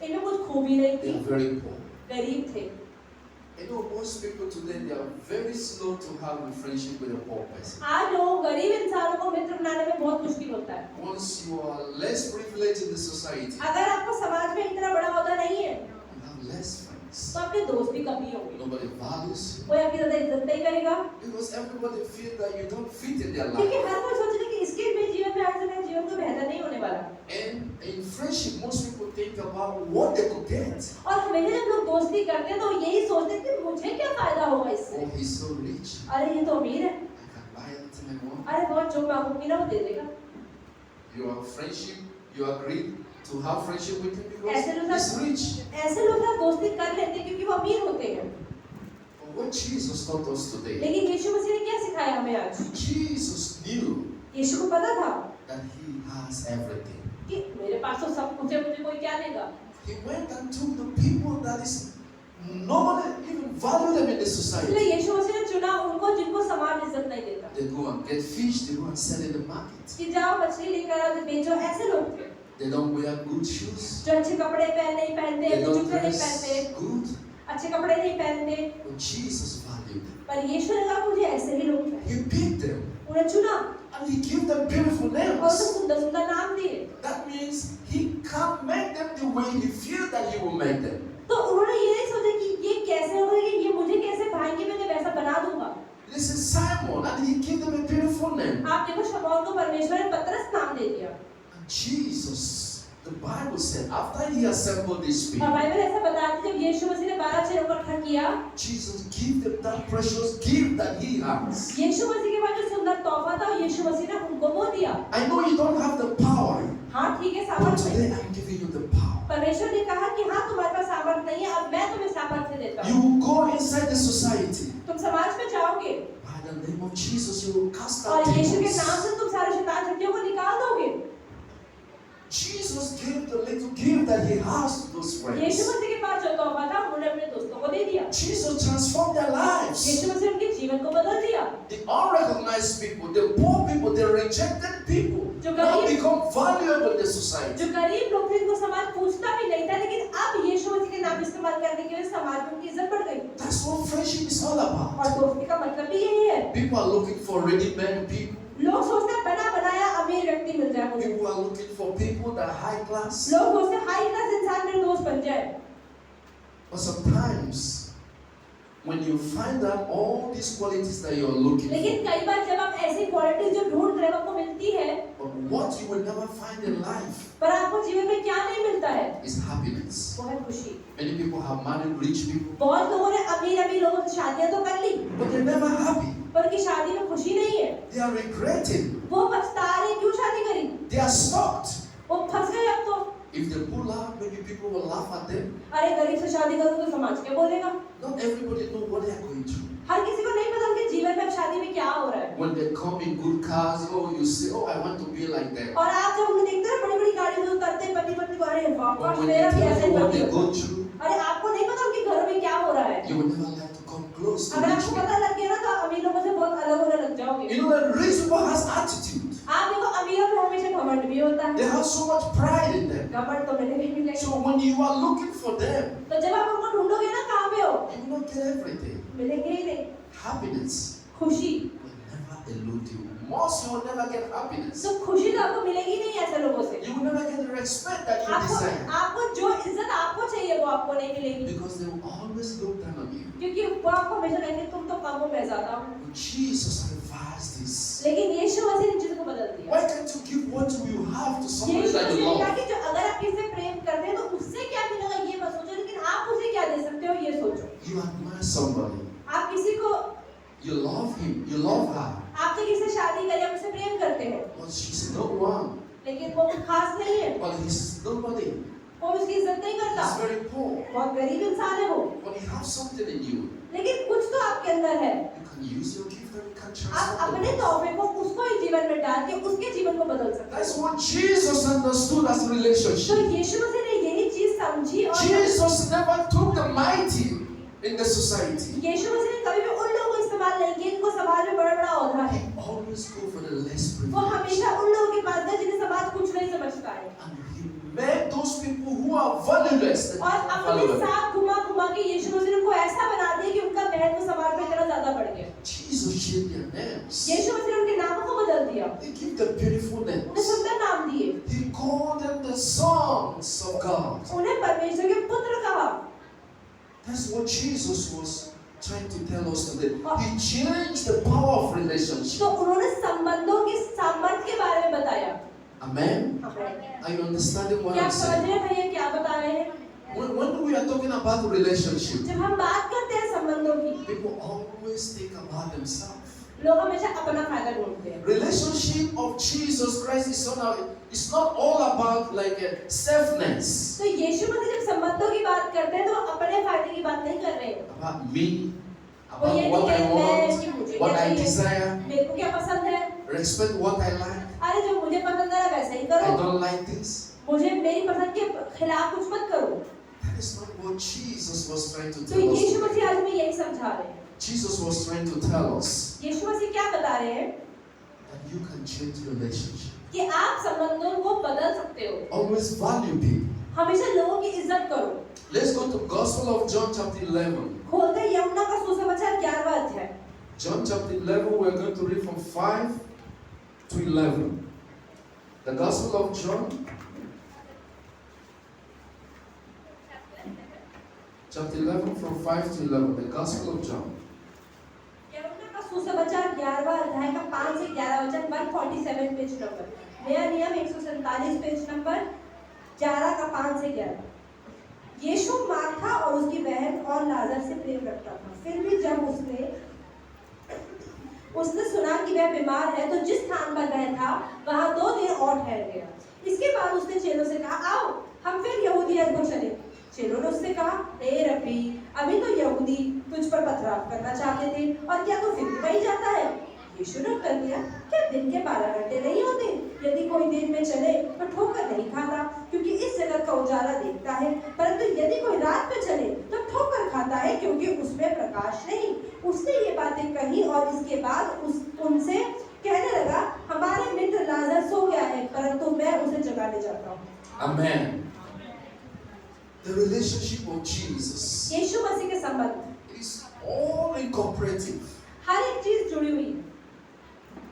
Speaker 2: इनमें कुछ खूबी नहीं
Speaker 1: They
Speaker 2: थी,
Speaker 1: are very poor.
Speaker 2: गरीब थे।
Speaker 1: You know, most people today, they are very slow to have a friendship with a poor person.
Speaker 2: आज लोग गरीब इंसानों को मित्र बनाने में बहुत मुश्किल होता है।
Speaker 1: Once you are less privileged in the society,
Speaker 2: अगर आपको समाज में इतना बड़ा होता नहीं है
Speaker 1: you have less friends.
Speaker 2: तो आपके दोस्त भी कम ही होंगे।
Speaker 1: Nobody values you.
Speaker 2: कोई आपकी ज्यादा इज्जत नहीं करेगा
Speaker 1: Because everybody feel that you don't fit in their
Speaker 2: क्योंकि
Speaker 1: life.
Speaker 2: हर कोई सोचेगा कि इसके मेरे जीवन में आगे मेरे जीवन को बेहतर नहीं होने वाला।
Speaker 1: And in friendship, most people think about what they could get.
Speaker 2: और हमेशा जब लोग दोस्ती करते हैं तो यही सोचते हैं कि मुझे क्या फायदा होगा इससे।
Speaker 1: Oh, he's so rich.
Speaker 2: अरे ये तो अमीर है,
Speaker 1: I can buy anything I want.
Speaker 2: अरे बहुत जो मांगूंगी ना वो दे देगा।
Speaker 1: Your friendship, you agree to have friendship with him
Speaker 2: ऐसे लोग
Speaker 1: because he's rich.
Speaker 2: ऐसे लोग ना दोस्ती कर लेते हैं क्योंकि वो अमीर होते हैं।
Speaker 1: But what Jesus taught us today,
Speaker 2: लेकिन यीशु मसीह ने क्या सिखाया हमें आज?
Speaker 1: Jesus knew
Speaker 2: यीशु को पता था
Speaker 1: that he has everything.
Speaker 2: कि मेरे पास तो सब कुछ है, मुझे कोई क्या देगा।
Speaker 1: He went and took the people that is nobody even value them in the
Speaker 2: इसलिए
Speaker 1: society.
Speaker 2: यीशु मसीह ने चुना उनको जिनको समाज इज्जत नहीं देता।
Speaker 1: They go and get fish, they go and sell in the market.
Speaker 2: कि जाओ मछली लेकर आओ बेचो, ऐसे लोग थे
Speaker 1: They don't wear good shoes.
Speaker 2: जो अच्छे कपड़े नहीं पहनते,
Speaker 1: They don't
Speaker 2: जूते नहीं
Speaker 1: dress
Speaker 2: पहनते,
Speaker 1: good.
Speaker 2: अच्छे कपड़े नहीं पहनते।
Speaker 1: But Jesus valued them.
Speaker 2: पर यीशु ने कहा मुझे ऐसे ही लोग चाहिए।
Speaker 1: He picked them
Speaker 2: उन्हें चुना
Speaker 1: and he gave them beautiful
Speaker 2: और
Speaker 1: names.
Speaker 2: उनको सुंदर सुंदर नाम दिए।
Speaker 1: That means he can't make them the way he feels that he will make them.
Speaker 2: तो उन्होंने ये नहीं सोचा कि ये कैसे होगा, कि ये मुझे कैसे भाएंगे, मैं इन्हें वैसा बना दूंगा।
Speaker 1: This is Simon, and he gave them a beautiful name.
Speaker 2: आप देखो शमौन को परमेश्वर ने पतरस नाम दे दिया।
Speaker 1: And Jesus, the Bible said, after he assembled these
Speaker 2: और
Speaker 1: people,
Speaker 2: बाइबल ऐसा बताती है जब यीशु मसीह ने 12 चेलों को इकट्ठा किया,
Speaker 1: Jesus gave them that precious gift that he has.
Speaker 2: यीशु मसीह के पास जो सुंदर तोहफा था यीशु मसीह ने उनको वो दिया।
Speaker 1: I know you don't have the power,
Speaker 2: हाँ ठीक है,
Speaker 1: but
Speaker 2: सामर्थ नहीं।
Speaker 1: today I'm giving you the power.
Speaker 2: परमेश्वर ने कहा कि हाँ तुम्हारे पास सामर्थ नहीं है, अब मैं तुम्हें सामर्थ्य देता
Speaker 1: You
Speaker 2: हूँ।
Speaker 1: will go inside the society.
Speaker 2: तुम समाज में जाओगे
Speaker 1: By the name of Jesus, you will cast out
Speaker 2: और यीशु के नाम
Speaker 1: demons.
Speaker 2: से तुम सारे शैतान शक्तियों को निकाल दोगे।
Speaker 1: Jesus gave the little gift that he has to those
Speaker 2: Yeshu
Speaker 1: friends.
Speaker 2: मसीह के पास जो तोहफा था उन्होंने अपने दोस्तों को दे दिया।
Speaker 1: Jesus transformed their lives.
Speaker 2: यीशु मसीह उनके जीवन को बदल दिया।
Speaker 1: The unrecognized people, the poor people, the rejected people,
Speaker 2: जो
Speaker 1: now
Speaker 2: गरीब-
Speaker 1: become valuable in the society.
Speaker 2: जो गरीब लोग थे जिनको समाज पूछता भी नहीं था, लेकिन अब यीशु मसीह के नाम इस्तेमाल करने की वजह से समाज में उनकी इज्जत बढ़ गई।
Speaker 1: That's what friendship is all
Speaker 2: और
Speaker 1: about.
Speaker 2: दोस्ती का मतलब भी यही है।
Speaker 1: People are looking for ready-made people.
Speaker 2: लोग सोचते हैं बना बनाया अमीर व्यक्ति मिल जाए मुझे।
Speaker 1: People are looking for people that are high class.
Speaker 2: लोग सोचते हैं हाई क्लास इंसान मेरे दोस्त बन जाए।
Speaker 1: But sometimes when you find out all these qualities that you're looking
Speaker 2: लेकिन
Speaker 1: for,
Speaker 2: कई बार जब आप ऐसी क्वालिटीज जो ढूंढ रहे हो आपको मिलती है,
Speaker 1: but what you will never find in life
Speaker 2: पर आपको जीवन में क्या नहीं मिलता है,
Speaker 1: is happiness.
Speaker 2: वो है खुशी।
Speaker 1: Many people have married rich people,
Speaker 2: बहुत लोगों ने अमीर लोगों से शादियां तो कर ली,
Speaker 1: but they're never happy.
Speaker 2: पर उनकी शादी में खुशी नहीं है।
Speaker 1: They are regretting.
Speaker 2: वो पछता रहे क्यों शादी करी,
Speaker 1: They are stuck.
Speaker 2: वो फंस गए अब तो।
Speaker 1: If they pull out, maybe people will laugh at them.
Speaker 2: अरे गरीब से शादी करो तो समाज क्या बोलेगा।
Speaker 1: Not everybody know what they are going through.
Speaker 2: हर किसी को नहीं पता उनके जीवन में अब शादी में क्या हो रहा है।
Speaker 1: When they come in good cars, oh, you say, oh, I want to be like that.
Speaker 2: और आप जब उन्हें देखते हैं बड़ी-बड़ी गाड़ी में उतरते हैं पति पत्नी को, अरे वाह
Speaker 1: But when
Speaker 2: मेरा
Speaker 1: they
Speaker 2: भी
Speaker 1: tell
Speaker 2: ऐसा
Speaker 1: you
Speaker 2: ही
Speaker 1: what they
Speaker 2: पति
Speaker 1: go
Speaker 2: होगा।
Speaker 1: through,
Speaker 2: अरे आपको नहीं पता उनके घरों में क्या हो रहा है।
Speaker 1: you will never like to come close to
Speaker 2: अगर
Speaker 1: rich
Speaker 2: आपको
Speaker 1: people.
Speaker 2: पता लग गया ना तो आप अमीर लोगों से बहुत अलग होने लग जाओगे।
Speaker 1: You know that rich people has attitude.
Speaker 2: आप देखो अमीरों में हमेशा घमंड भी होता
Speaker 1: They
Speaker 2: है।
Speaker 1: have so much pride in them.
Speaker 2: घमंड तो मैंने भी मिलेगा।
Speaker 1: So when you are looking for them,
Speaker 2: तो जब आप उनको ढूंढोगे ना कहाँ पे हो,
Speaker 1: you will not get everything.
Speaker 2: मिलेंगे ही नहीं।
Speaker 1: Happiness
Speaker 2: खुशी,
Speaker 1: will never elude you. Most you will never get happiness.
Speaker 2: तो खुशी तो आपको मिलेगी नहीं ऐसे लोगों से।
Speaker 1: You will never get the respect that you desire.
Speaker 2: आपको जो इज्जत आपको चाहिए वो आपको नहीं मिलेगी,
Speaker 1: Because they will always look down on you.
Speaker 2: क्योंकि वो आपको हमेशा कहेंगे तुम तो कम हो मैं ज्यादा हूँ।
Speaker 1: But Jesus reversed this.
Speaker 2: लेकिन यीशु मसीह ने चीजों को बदल दिया।
Speaker 1: Why can't you give what you have to somebody
Speaker 2: Yeshu
Speaker 1: that
Speaker 2: Masih
Speaker 1: you
Speaker 2: ने कहा
Speaker 1: love?
Speaker 2: कि जो अगर आप किसी से प्रेम करते हैं तो उससे क्या मिलेगा ये मत सोचो, लेकिन आप उसे क्या दे सकते हो ये सोचो।
Speaker 1: You admire somebody.
Speaker 2: आप किसी को,
Speaker 1: You love him. You love her.
Speaker 2: आपसे किसी से शादी करें आप उससे प्रेम करते हैं,
Speaker 1: But she's no one.
Speaker 2: लेकिन वो खास नहीं है,
Speaker 1: But he's nobody.
Speaker 2: वो उसकी इज्जत नहीं करता,
Speaker 1: He's very poor.
Speaker 2: बहुत गरीब इंसान है वो,
Speaker 1: But he has something in you.
Speaker 2: लेकिन कुछ तो आपके अंदर है।
Speaker 1: You can use your gift and you can
Speaker 2: आप
Speaker 1: transform
Speaker 2: अपने
Speaker 1: it.
Speaker 2: तौफे को उसको ही जीवन में डाल के उसके जीवन को बदल सकते
Speaker 1: That's
Speaker 2: हो।
Speaker 1: what Jesus understood as
Speaker 2: तो
Speaker 1: relationship.
Speaker 2: यीशु मसीह ने यही चीज समझी और
Speaker 1: Jesus never took the mighty in the society.
Speaker 2: यीशु मसीह ने कभी भी उन लोगों को इस्तेमाल नहीं किया जिनको समाज में बड़ा औधा है।
Speaker 1: He always go for the less
Speaker 2: वो
Speaker 1: privileged.
Speaker 2: हमेशा उन लोगों के पास गए जिन्हें समाज कुछ नहीं समझता है,
Speaker 1: And he made those people who are valueless.
Speaker 2: और अपने साथ घुमा के यीशु मसीह ने उनको ऐसा बना दिया कि उनका महत्व समाज में इतना ज्यादा बढ़ गया।
Speaker 1: Jesus changed their names.
Speaker 2: यीशु मसीह ने उनके नामों को बदल दिया,
Speaker 1: He gave them beautiful
Speaker 2: उन्हें
Speaker 1: names.
Speaker 2: सुंदर नाम दिए,
Speaker 1: He called them the sons of God.
Speaker 2: उन्हें परमेश्वर के पुत्र कहा।
Speaker 1: That's what Jesus was trying to tell us today. He changed the power of relationship.
Speaker 2: तो उन्होंने संबंधों के सामर्थ्य के बारे में बताया।
Speaker 1: Amen.
Speaker 2: Amen.
Speaker 1: Are you understanding what
Speaker 2: क्या
Speaker 1: I'm
Speaker 2: आप समझ
Speaker 1: saying?
Speaker 2: रहे हैं भैया क्या बता रहे हैं?
Speaker 1: When we are talking about relationship,
Speaker 2: जब हम बात करते हैं संबंधों की,
Speaker 1: people always think about themselves.
Speaker 2: लोग हमेशा अपना फायदा ढूंढते हैं।
Speaker 1: Relationship of Jesus Christ is not all about like a selfness.
Speaker 2: तो यीशु मसीह जब संबंधों की बात करते हैं तो वो अपने फायदे की बात नहीं कर रहे हैं।
Speaker 1: About me,
Speaker 2: वो ये
Speaker 1: about what I
Speaker 2: नहीं कहते कि
Speaker 1: want,
Speaker 2: मुझे
Speaker 1: what
Speaker 2: क्या
Speaker 1: I
Speaker 2: चाहिए,
Speaker 1: desire,
Speaker 2: मेरे को क्या पसंद है,
Speaker 1: respect what I like.
Speaker 2: अरे जो मुझे पसंद है वैसे ही
Speaker 1: I
Speaker 2: करो,
Speaker 1: don't like this.
Speaker 2: मुझे मेरी पसंद के खिलाफ कुछ मत करो।
Speaker 1: That is not what Jesus was trying to
Speaker 2: तो
Speaker 1: tell us.
Speaker 2: यीशु
Speaker 1: today.
Speaker 2: मसीह आज हमें यही समझा रहे हैं।
Speaker 1: Jesus was trying to tell us
Speaker 2: यीशु मसीह क्या बता रहे हैं
Speaker 1: that you can change relationship.
Speaker 2: कि आप संबंधों को बदल सकते हो।
Speaker 1: Always value people.
Speaker 2: हमेशा लोगों की इज्जत करो।
Speaker 1: Let's go to Gospel of John chapter 11.
Speaker 2: खोलते यमुना का सुसमाचार 11वां अध्याय।
Speaker 1: John chapter 11, we're going to read from 5 to 11. The Gospel of John chapter 11 from 5 to 11. The Gospel of John.
Speaker 2: Yamuna का सुसमाचार 11वां अध्याय का 5 से 11 वचन 147 पेज नंबर। नया नियम 147 पेज नंबर 11 का 5 से 11। यीशु मार्था और उसकी बहन और लाजर से प्रेम रखता था। फिर भी जब उसने सुना कि वह बीमार है तो जिस स्थान पर वह था वहां 2 दिन और ठहर गया। इसके बाद उसने चेलों से कहा, आओ हम फिर यहूदिया को चले। चेलों ने उससे कहा, हे रब्बी, अभी तो यहूदी तुझ पर पथराव करना चाहते थे और क्या तू फिर भी वहीं जाता है? यीशु ने उत्तर दिया, क्या दिन के 12 घंटे नहीं होते? यदि कोई दिन में चले तो ठोकर नहीं खाता, क्योंकि इस जगत का उजाला देखता है, परंतु यदि कोई रात में चले तो ठोकर खाता है, क्योंकि उसमें प्रकाश नहीं। उसने ये बातें कही और इसके बाद उनसे कहने लगा, हमारे मित्र लाजर सो गया है, परंतु मैं उसे जगाने जाता हूँ।
Speaker 1: Amen. The relationship of Jesus
Speaker 2: यीशु मसीह के संबंध
Speaker 1: is all incorporative.
Speaker 2: हर एक चीज जुड़ी हुई है।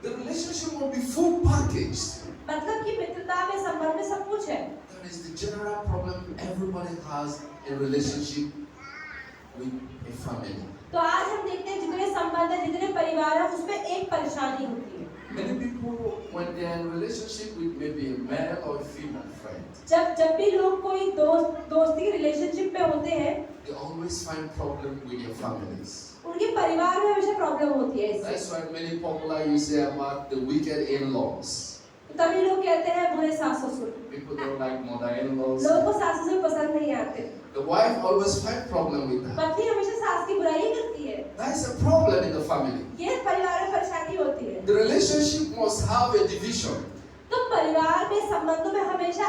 Speaker 1: The relationship will be full packaged.
Speaker 2: मतलब कि मित्रता में संबंध में सब कुछ है।
Speaker 1: That is the general problem everybody has in relationship with a family.
Speaker 2: तो आज हम देखते हैं जितने संबंध है, जितने परिवार है, उसमें एक परेशानी होती है।
Speaker 1: Many people, when they are in relationship with maybe a male or a female friend,
Speaker 2: जब भी लोग कोई दोस्ती की रिलेशनशिप में होते हैं,
Speaker 1: they always find problem with their families.
Speaker 2: उनके परिवार में हमेशा प्रॉब्लम होती है इससे।
Speaker 1: That's why many popular you say about the wicked in-laws.
Speaker 2: तभी लोग कहते हैं बुरे सास ससुर।
Speaker 1: People don't like mother-in-laws.
Speaker 2: लोगों को सास ससुर पसंद नहीं आते।
Speaker 1: The wife always find problem with that.
Speaker 2: पत्नी हमेशा सास की बुराई करती है।
Speaker 1: That's a problem in the family.
Speaker 2: ये परिवार में परेशानी होती है।
Speaker 1: The relationship must have a division.
Speaker 2: तो परिवार में संबंधों में हमेशा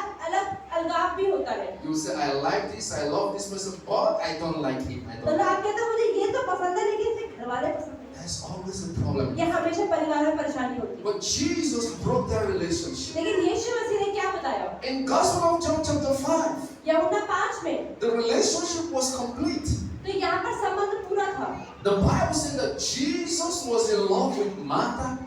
Speaker 2: अलगाव भी होता है।
Speaker 1: You say, I like this, I love this person, but I don't like him. I
Speaker 2: तो
Speaker 1: don't
Speaker 2: आप
Speaker 1: like him.
Speaker 2: कहते हैं मुझे ये तो पसंद है लेकिन इसे घर वाले पसंद नहीं।
Speaker 1: That's always a problem.
Speaker 2: ये हमेशा परिवार में परेशानी होती है।
Speaker 1: But Jesus broke that relationship.
Speaker 2: लेकिन यीशु मसीह ने क्या बताया?
Speaker 1: In Gospel of John chapter 5,
Speaker 2: यूहन्ना 5 में
Speaker 1: the relationship was complete.
Speaker 2: तो यहाँ पर संबंध पूरा था।
Speaker 1: The Bible said that Jesus was in love with Martha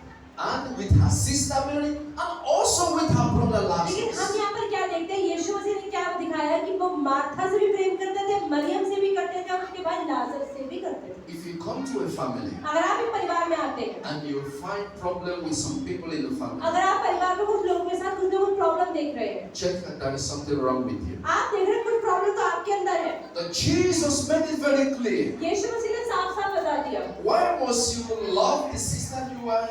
Speaker 1: and with her sister Mary and also with her brother
Speaker 2: लेकिन हम
Speaker 1: Lazarus.
Speaker 2: यहाँ पर क्या देखते हैं? यीशु मसीह ने क्या दिखाया कि वो मार्था से भी प्रेम करते थे, मरियम से भी करते थे और उसके बाद लाजर से भी करते थे।
Speaker 1: If you come to a family
Speaker 2: अगर आप एक परिवार में आते हैं,
Speaker 1: and you find problem with some people in the family,
Speaker 2: अगर आप परिवार में कुछ लोगों के साथ कुछ ना कुछ प्रॉब्लम देख रहे हैं,
Speaker 1: check that there is something wrong with you.
Speaker 2: आप देख रहे हैं कुछ प्रॉब्लम तो आपके अंदर है।
Speaker 1: That Jesus made it very clear.
Speaker 2: यीशु मसीह ने साफ-साफ बता दिया
Speaker 1: Why must you love the sister you are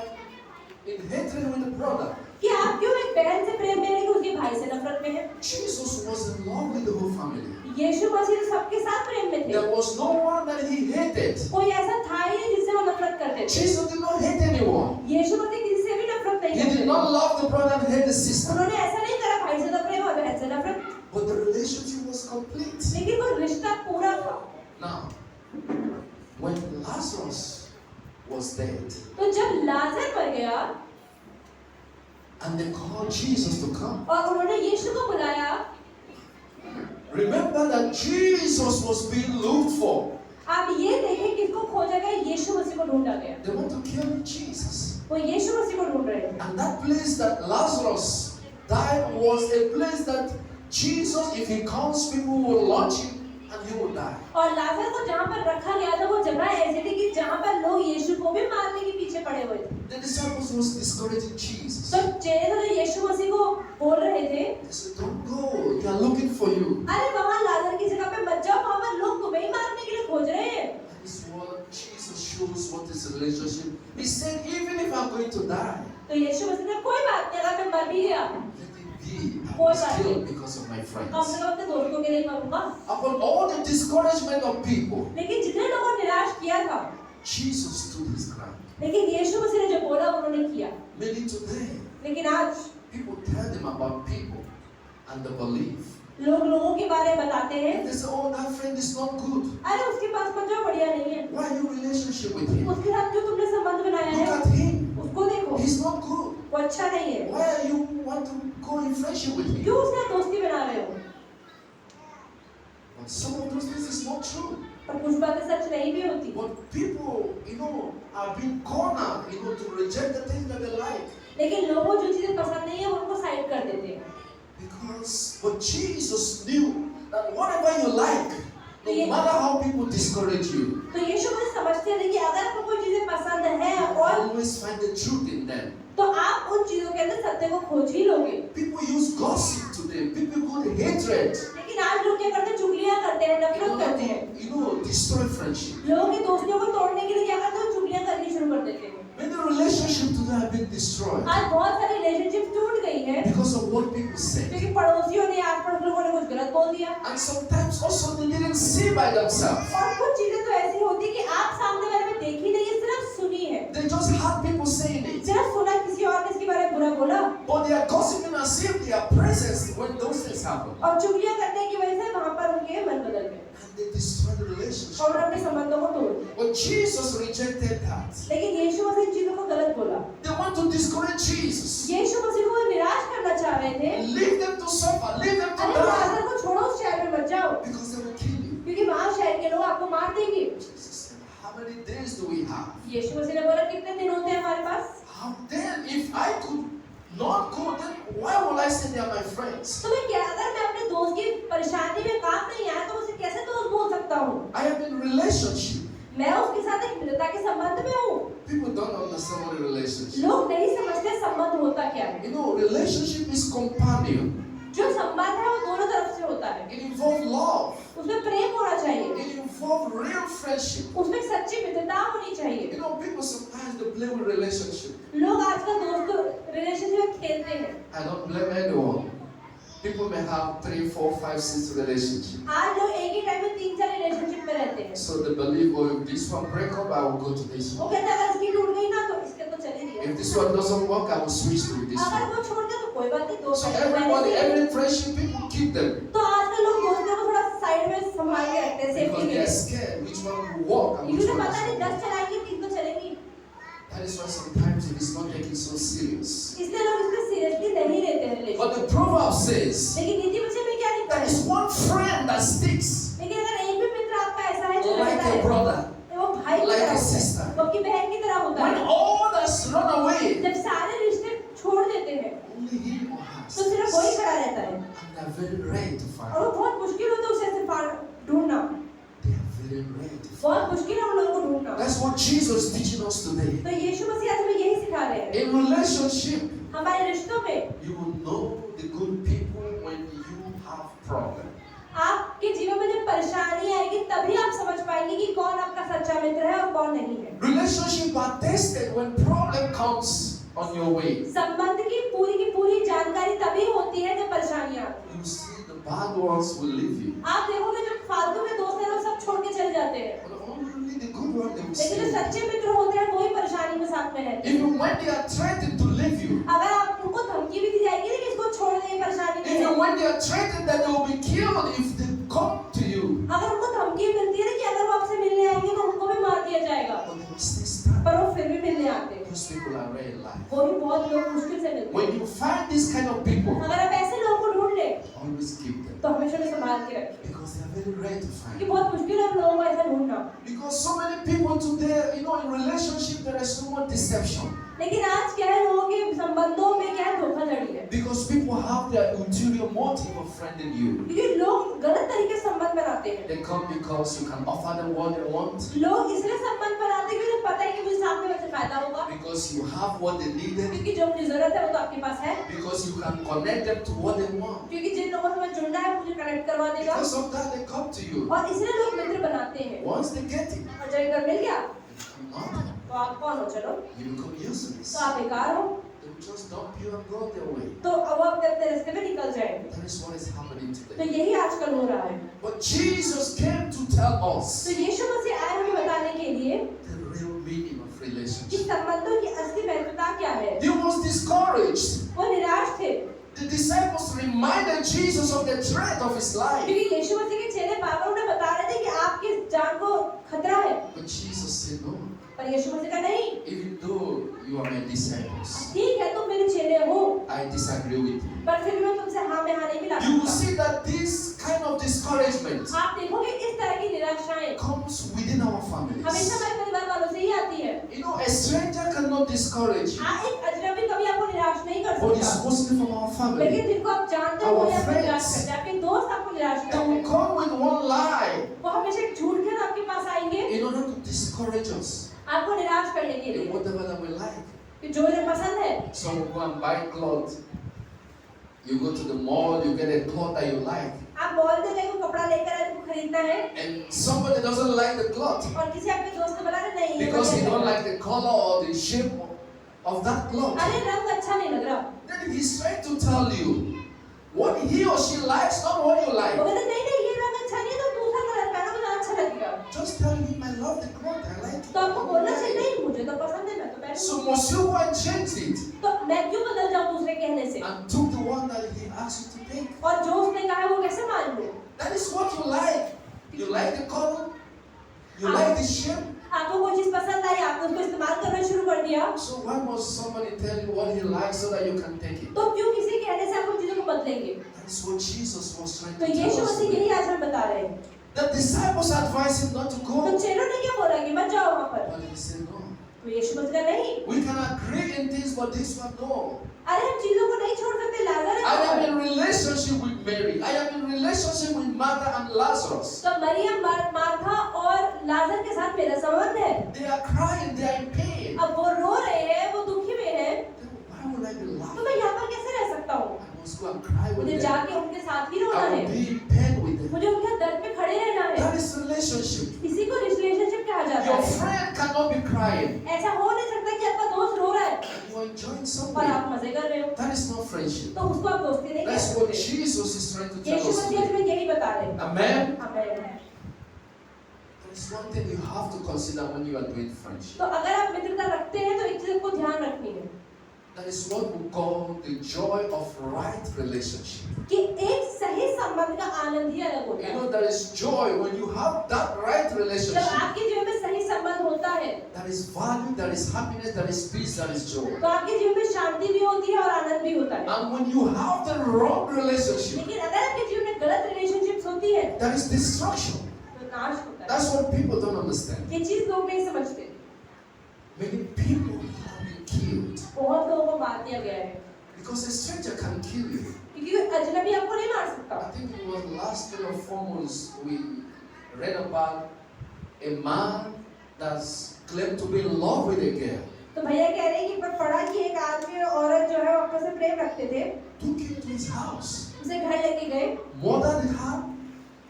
Speaker 1: in hatred with the brother?
Speaker 2: कि आप क्यों एक बहन से प्रेम में है कि उसके भाई से नफरत में है।
Speaker 1: Jesus was in love with the whole family.
Speaker 2: यीशु मसीह तो सबके साथ प्रेम में थे।
Speaker 1: There was no one that he hated.
Speaker 2: कोई ऐसा था ही नहीं जिससे वो नफरत करते थे।
Speaker 1: Jesus did not hate anyone.
Speaker 2: यीशु मसीह किसी से भी नफरत नहीं
Speaker 1: He did
Speaker 2: करते।
Speaker 1: not love the brother and hate the sister.
Speaker 2: उन्होंने ऐसा नहीं करा भाई से तो प्रेम और बहन से नफरत,
Speaker 1: But the relationship was complete.
Speaker 2: लेकिन वो रिश्ता पूरा था।
Speaker 1: Now, when Lazarus was dead
Speaker 2: तो जब लाजर मर गया
Speaker 1: and they called Jesus to come,
Speaker 2: और उन्होंने यीशु को बुलाया,
Speaker 1: remember that Jesus was being looked for.
Speaker 2: आप ये देखें किसको खोजा गया? यीशु मसीह को ढूंढा गया।
Speaker 1: They want to kill Jesus.
Speaker 2: वो यीशु मसीह को ढूंढ रहे थे।
Speaker 1: And that place that Lazarus died was a place that Jesus, if he comes, people will launch him and he will die.
Speaker 2: और लाजर को जहाँ पर रखा गया था वो जगह ऐसी थी कि जहाँ पर लोग यीशु को भी मारने के पीछे पड़े हुए थे।
Speaker 1: The disciples was discouraging Jesus.
Speaker 2: तो चेहरे तो यीशु मसीह को बोल रहे थे,
Speaker 1: They said, don't go, they are looking for you.
Speaker 2: अरे वहाँ लाजर की जगह पे मत जाओ, वहाँ पर लोग तुम्हें ही मारने के लिए खोज रहे हैं।
Speaker 1: That is what Jesus shows what is a relationship. He said, even if I'm going to die,
Speaker 2: तो यीशु मसीह ने कोई बात नहीं, अगर मैं मर भी गया
Speaker 1: let it be. I
Speaker 2: कोई
Speaker 1: was
Speaker 2: बात
Speaker 1: killed
Speaker 2: नहीं,
Speaker 1: because of my
Speaker 2: कम से
Speaker 1: friends.
Speaker 2: कम अपने दोस्तों के लिए मरूंगा।
Speaker 1: Upon all the discouragement of people,
Speaker 2: लेकिन जितने लोगों ने निराश किया था,
Speaker 1: Jesus stood his ground.
Speaker 2: लेकिन यीशु मसीह ने जो बोला उन्होंने किया।
Speaker 1: Maybe today,
Speaker 2: लेकिन आज
Speaker 1: people tell them about people and the belief.
Speaker 2: लोग लोगों के बारे में बताते हैं,
Speaker 1: They say, oh, that friend is not good.
Speaker 2: अरे उसके पास मत जाओ, बढ़िया नहीं है।
Speaker 1: Why are you in relationship with him?
Speaker 2: उसके साथ जो तुमने संबंध बनाया
Speaker 1: Look
Speaker 2: है
Speaker 1: at him.
Speaker 2: उसको देखो,
Speaker 1: He's not good.
Speaker 2: वो अच्छा नहीं है।
Speaker 1: Why are you want to go in friendship with him?
Speaker 2: क्यों उससे दोस्ती बना रहे हो?
Speaker 1: But some of those things is not true.
Speaker 2: पर कुछ बातें सच नहीं भी होती।
Speaker 1: But people, are being cornered, to reject the things that they like.
Speaker 2: लेकिन लोगों को जो चीजें पसंद नहीं है उनको साइड कर देते हैं।
Speaker 1: But Jesus knew that whatever you like, no matter how people discourage you,
Speaker 2: तो यीशु मसीह समझते थे कि अगर आपको कोई चीजें पसंद है और
Speaker 1: always find the truth in them.
Speaker 2: तो आप उन चीजों के अंदर सत्य को खोज ही लोगे।
Speaker 1: People use gossip today. People put hatred.
Speaker 2: लेकिन आज लोग क्या करते हैं? चुगलियां करते हैं, नफरत करते हैं।
Speaker 1: Destroy friendship.
Speaker 2: लोगों की दोस्तियों को तोड़ने के लिए क्या करते हैं? चुगलियां करनी शुरू कर देते हैं।
Speaker 1: Many relationships today have been destroyed
Speaker 2: आज बहुत सारी रिलेशनशिप टूट गई है
Speaker 1: because of what people say.
Speaker 2: क्योंकि पड़ोसियों ने, आस पड़ोस लोगों ने कुछ गलत बोल दिया।
Speaker 1: And sometimes also they didn't see by themselves.
Speaker 2: और कुछ चीजें तो ऐसी होती है कि आप सामने वाले में देखी नहीं है, सिर्फ सुनी है।
Speaker 1: They just heard people saying it.
Speaker 2: सिर्फ सुना, किसी और ने इसके बारे में बुरा बोला
Speaker 1: But they are gossiping as if they are present when those things happen.
Speaker 2: और चुगलियां करने की वजह से वहां पर उनके मन बदल गए
Speaker 1: And they destroy the relationship.
Speaker 2: और अपने संबंधों को तोड़ दिया।
Speaker 1: But Jesus rejected that.
Speaker 2: लेकिन यीशु मसीह इन चीजों को गलत बोला।
Speaker 1: They want to discourage Jesus.
Speaker 2: यीशु मसीह को निराश करना चाह रहे थे।
Speaker 1: Leave them to suffer. Leave them to
Speaker 2: अरे
Speaker 1: die.
Speaker 2: लाजर को छोड़ो, उस शहर में मत जाओ
Speaker 1: Because they will kill you.
Speaker 2: क्योंकि वहां शहर के लोग आपको मार देंगे।
Speaker 1: Jesus said, how many days do we have?
Speaker 2: यीशु मसीह ने बोला कितने दिन होते हैं हमारे पास?
Speaker 1: Then if I could not go, then why will I say they are my friends?
Speaker 2: तो मैं क्या, अगर मैं अपने दोस्त की परेशानी में काम नहीं आया तो उसे कैसे दोस्त बोल सकता हूँ?
Speaker 1: I am in relationship.
Speaker 2: मैं उसके संबंध में हूँ।
Speaker 1: People don't understand what a relationship.
Speaker 2: लोग नहीं समझते संबंध होता क्या है।
Speaker 1: You know, relationship is companion.
Speaker 2: जो संबंध है वो दोनों तरफ से होता है।
Speaker 1: It involves love.
Speaker 2: उसमें प्रेम होना चाहिए,
Speaker 1: It involves real friendship.
Speaker 2: उसमें सच्ची मित्रता होनी चाहिए।
Speaker 1: You know, people sometimes they play with relationship.
Speaker 2: लोग आजकल दोस्तों रिलेशनशिप में खेलते हैं।
Speaker 1: I don't blame anyone. People may have 3, 4, 5, 6 relationships.
Speaker 2: आज लोग एक ही टाइम में 3-4 रिलेशनशिप में रहते हैं।
Speaker 1: So they believe, oh, if this one break up, I will go to this
Speaker 2: वो
Speaker 1: one.
Speaker 2: कहते हैं अगर इसकी टूट गई ना तो इसके तो चली रही है।
Speaker 1: If this one doesn't work, I will switch to this
Speaker 2: अगर
Speaker 1: one.
Speaker 2: वो छोड़ दे तो कोई बात नहीं, दोस्त
Speaker 1: So
Speaker 2: है,
Speaker 1: everybody,
Speaker 2: पहले से-
Speaker 1: every friendship, people keep them.
Speaker 2: तो आजकल लोग दोस्तों को थोड़ा साइड में संभाल के रखते हैं सेफ्टी
Speaker 1: Because
Speaker 2: के
Speaker 1: they are
Speaker 2: लिए,
Speaker 1: scared which one will work and which
Speaker 2: क्योंकि
Speaker 1: one
Speaker 2: पता नहीं
Speaker 1: doesn't
Speaker 2: 10
Speaker 1: work.
Speaker 2: चलाएंगे 3 तो चलेंगी।
Speaker 1: That is why sometimes it is not taken so serious.
Speaker 2: इसलिए लोग इसमें सीरियसली नहीं लेते हैं relation.
Speaker 1: But the proverb says,
Speaker 2: लेकिन नीति वचन में क्या लिखा
Speaker 1: there
Speaker 2: है?
Speaker 1: is one friend that sticks
Speaker 2: लेकिन अगर एक भी मित्र आपका ऐसा है जो
Speaker 1: like
Speaker 2: रहता
Speaker 1: a
Speaker 2: है,
Speaker 1: brother.
Speaker 2: वो भाई की
Speaker 1: like
Speaker 2: तरह
Speaker 1: a
Speaker 2: होता है,
Speaker 1: sister.
Speaker 2: वो आपकी बहन की तरह होता
Speaker 1: When
Speaker 2: है।
Speaker 1: all has run away,
Speaker 2: जब सारे रिश्ते छोड़ देते हैं
Speaker 1: only him or
Speaker 2: तो
Speaker 1: her
Speaker 2: सिर्फ वही खड़ा रहता है,
Speaker 1: and they are very rare to
Speaker 2: और
Speaker 1: find.
Speaker 2: वो बहुत मुश्किल होता है उसे ऐसे ढूंढना,
Speaker 1: They are very rare to find.
Speaker 2: बहुत मुश्किल है उन लोगों को ढूंढना।
Speaker 1: That's what Jesus is teaching us today.
Speaker 2: तो यीशु मसीह आज हमें यही सिखा रहे हैं।
Speaker 1: In relationship,
Speaker 2: हमारे रिश्तों में
Speaker 1: you will know the good people when you have problem.
Speaker 2: आपके जीवन में जब परेशानी आएगी तभी आप समझ पाएंगे कि कौन आपका सच्चा मित्र है और कौन नहीं है।
Speaker 1: Relationship are tested when problem comes on your way.
Speaker 2: संबंध की पूरी जानकारी तभी होती है जब परेशानियां आती
Speaker 1: You see, the bad ones will leave you,
Speaker 2: हैं। आप देखोगे जब फालतू में दोस्त हैं वो सब छोड़ के चले जाते हैं,
Speaker 1: but only the good ones they will
Speaker 2: लेकिन जो
Speaker 1: stay.
Speaker 2: सच्चे मित्र होते हैं वही परेशानी में साथ में रहते हैं।
Speaker 1: Even when they are threatened to leave you,
Speaker 2: अगर आप उनको धमकी भी दी जाएगी ना कि इसको छोड़ दे परेशानी में,
Speaker 1: even when they are threatened that they will be killed if they come to you,
Speaker 2: अगर उनको धमकी मिलती है ना कि अगर वो आपसे मिलने आएंगे तो उनको भी मार दिया जाएगा,
Speaker 1: but they will still stand.
Speaker 2: पर वो फिर भी मिलने आते हैं।
Speaker 1: Those people are rare in life.
Speaker 2: वो भी बहुत लोग मुश्किल से मिलते हैं।
Speaker 1: When you find this kind of people,
Speaker 2: अगर आप ऐसे लोगों को ढूंढ ले
Speaker 1: always keep them
Speaker 2: तो हमेशा उन्हें संभाल के रखें,
Speaker 1: because they are very rare to
Speaker 2: क्योंकि
Speaker 1: find.
Speaker 2: बहुत मुश्किल है हम लोगों को ऐसा ढूंढना।
Speaker 1: Because so many people today, you know, in relationship there is so much deception.
Speaker 2: लेकिन आज क्या है, लोगों के संबंधों में क्या है, धोखाधड़ी है,
Speaker 1: Because people have their ulterior motive of friending you.
Speaker 2: क्योंकि लोग गलत तरीके से संबंध बनाते हैं।
Speaker 1: They come because you can offer them what they want,
Speaker 2: लोग इसलिए संबंध बनाते हैं क्योंकि उन्हें पता है कि मुझे सामने वाले से फायदा होगा,
Speaker 1: because you have what they needed,
Speaker 2: क्योंकि जो मुझे जरूरत है वो तो आपके पास है,
Speaker 1: because you can connect them to what they want.
Speaker 2: क्योंकि जिन लोगों से मैं जुड़ना है मुझे कनेक्ट करवा देगा,
Speaker 1: Because of that they come to you.
Speaker 2: और इसलिए लोग मित्र बनाते हैं।
Speaker 1: Once they get it,
Speaker 2: और जब एक बार मिल गया
Speaker 1: they become nothing.
Speaker 2: तो आप कौन हो, चलो
Speaker 1: You become useless.
Speaker 2: तो आप बेकार हो,
Speaker 1: They will just dump you and go their way.
Speaker 2: तो अब वो अपने अपने रास्ते में निकल जाएंगे।
Speaker 1: That is what is happening
Speaker 2: तो
Speaker 1: today.
Speaker 2: यही आजकल हो रहा है।
Speaker 1: But Jesus came to tell us
Speaker 2: तो यीशु मसीह आए हमें बताने के लिए
Speaker 1: the real meaning of
Speaker 2: कि
Speaker 1: relationship.
Speaker 2: संबंधों की असली महत्वता क्या है।
Speaker 1: He was discouraged.
Speaker 2: वो निराश थे
Speaker 1: The disciples reminded Jesus of the threat of his life.
Speaker 2: क्योंकि यीशु मसीह के चेले बार-बार उन्हें बता रहे थे कि आपकी जान को खतरा है,
Speaker 1: But Jesus said, no,
Speaker 2: पर यीशु मसीह का नहीं,
Speaker 1: even though you are my disciples,
Speaker 2: ठीक है तुम मेरे चेले हो,
Speaker 1: I disagree with you.
Speaker 2: पर फिर भी मैं तुमसे हाँ में हाँ नहीं मिला
Speaker 1: You will
Speaker 2: सकता।
Speaker 1: see that this kind of discouragement
Speaker 2: आप देखोगे इस तरह की निराशाएं
Speaker 1: comes within our families.
Speaker 2: हमेशा हमारे परिवार वालों से ही आती है।
Speaker 1: You know, a stranger cannot discourage you,
Speaker 2: एक अजनबी कभी आपको निराश नहीं कर
Speaker 1: but it's
Speaker 2: सकता,
Speaker 1: mostly from our family.
Speaker 2: लेकिन जिनको आप जानते हो वो
Speaker 1: Our
Speaker 2: आपको निराश
Speaker 1: friends.
Speaker 2: करते हैं, आपके दोस्त आपको निराश
Speaker 1: They
Speaker 2: करते
Speaker 1: will
Speaker 2: हैं,
Speaker 1: come with one lie
Speaker 2: वो हमेशा एक झूठ के आपके पास आएंगे
Speaker 1: in order to discourage us
Speaker 2: आपको निराश करने के
Speaker 1: in
Speaker 2: लिए
Speaker 1: whatever that we like.
Speaker 2: कि जो उन्हें पसंद है।
Speaker 1: Some will go and buy clothes. You go to the mall, you get a cloth that you like,
Speaker 2: आप मॉल में गए को कपड़ा लेकर आए तुमको खरीदना है
Speaker 1: and somebody doesn't like the cloth
Speaker 2: और किसी आपके दोस्त ने बोला नहीं ये
Speaker 1: because he
Speaker 2: बढ़िया
Speaker 1: don't
Speaker 2: है।
Speaker 1: like the color or the shape of that cloth.
Speaker 2: अरे रंग अच्छा नहीं लग रहा,
Speaker 1: Then he's trying to tell you what he or she likes, not what you
Speaker 2: वो
Speaker 1: like.
Speaker 2: कहते नहीं ये रंग अच्छा नहीं है तो दूसरा कलर पहनो मुझे अच्छा लगेगा,
Speaker 1: Just tell him I love the cloth, I like it.
Speaker 2: तो आपको बोलना चाहिए नहीं मुझे तो पसंद है मैं तो
Speaker 1: So
Speaker 2: पहनूंगा,
Speaker 1: must you go and change it
Speaker 2: तो मैं क्यों बदल जाऊं दूसरे कहने से,
Speaker 1: and took the one that he asked you to take?
Speaker 2: और जो उसने कहा है वो कैसे मान लूं।
Speaker 1: That is what you like. You like the color, you like the shape.
Speaker 2: आपको कोई चीज पसंद आई आपने उसको इस्तेमाल करना शुरू कर दिया,
Speaker 1: So why must somebody tell you what he likes so that you can take it?
Speaker 2: तो क्यों किसी कहने से आप उन चीजों को बदलेंगे।
Speaker 1: That is what Jesus was trying
Speaker 2: तो
Speaker 1: to
Speaker 2: Yeshu
Speaker 1: tell us
Speaker 2: Masih
Speaker 1: today.
Speaker 2: यही आज हमें बता रहे हैं।
Speaker 1: The disciples advised him not to
Speaker 2: तो
Speaker 1: go,
Speaker 2: चेलों ने क्या बोला कि मत जाओ वहां पर,
Speaker 1: but he said no.
Speaker 2: तो यीशु मसीह का नहीं,
Speaker 1: We can agree in this, but this one no.
Speaker 2: अरे हम चीजों को नहीं छोड़ सकते, लाजर है
Speaker 1: I
Speaker 2: वहाँ
Speaker 1: am
Speaker 2: पर।
Speaker 1: in relationship with Mary. I am in relationship with Martha and Lazarus.
Speaker 2: तो मरियम, मार्था और लाजर के साथ मेरा संबंध है।
Speaker 1: They are crying, they are in pain.
Speaker 2: अब वो रो रहे हैं, वो दुखी में हैं,
Speaker 1: Why would I be
Speaker 2: तो
Speaker 1: laughing?
Speaker 2: मैं यहाँ पर कैसे रह सकता हूँ?
Speaker 1: I must go and cry with
Speaker 2: मुझे
Speaker 1: them.
Speaker 2: जाके उनके साथ ही रोना
Speaker 1: I will
Speaker 2: है,
Speaker 1: be in pain with them.
Speaker 2: मुझे उनके दर्द पे खड़े रहना है।
Speaker 1: That is relationship.
Speaker 2: इसी को रिलेशनशिप कहा जाता
Speaker 1: Your
Speaker 2: है।
Speaker 1: friend cannot be crying.
Speaker 2: ऐसा हो नहीं सकता कि आपका दोस्त रो रहा है
Speaker 1: You are enjoying
Speaker 2: और
Speaker 1: something.
Speaker 2: आप मजे कर रहे हो,
Speaker 1: That is not friendship.
Speaker 2: तो उसको आप दोस्ती नहीं कह
Speaker 1: That's what
Speaker 2: सकते।
Speaker 1: Jesus is trying to tell
Speaker 2: Yeshu
Speaker 1: us
Speaker 2: Masih
Speaker 1: today.
Speaker 2: हमें यही बता रहे हैं।
Speaker 1: Amen.
Speaker 2: आमीन।
Speaker 1: There is one thing you have to consider when you are doing friendship.
Speaker 2: तो अगर आप मित्रता रखते हैं तो एक चीज को ध्यान रखनी है
Speaker 1: That is what we call the joy of right relationship.
Speaker 2: कि एक सही संबंध का आनंद ही अलग होता
Speaker 1: You
Speaker 2: है।
Speaker 1: know, there is joy when you have that right
Speaker 2: जब
Speaker 1: relationship.
Speaker 2: आपके जीवन में सही संबंध होता है
Speaker 1: There is value, there is happiness, there is peace, there is joy.
Speaker 2: तो आपके जीवन में शांति भी होती है और आनंद भी होता है।
Speaker 1: And when you have the wrong relationship,
Speaker 2: लेकिन अगर आपके जीवन में गलत रिलेशनशिप्स होती है
Speaker 1: there is destruction.
Speaker 2: तो नाश होता है।
Speaker 1: That's what people don't understand.
Speaker 2: ये चीज लोग नहीं समझते।
Speaker 1: Many people have been killed
Speaker 2: बहुत लोगों को मार दिया गया है
Speaker 1: because a stranger can kill you.
Speaker 2: क्योंकि अजनबी आपको नहीं मार सकता।
Speaker 1: I think it was last 3 or 4 months we read about a man that's claimed to be in love with a girl.
Speaker 2: तो भैया कह रहे हैं कि पर पढ़ा कि एक आदमी और औरत जो है वो आपस में प्रेम रखते थे,
Speaker 1: Took him to his house,
Speaker 2: उसे घर लेके गए
Speaker 1: murdered her,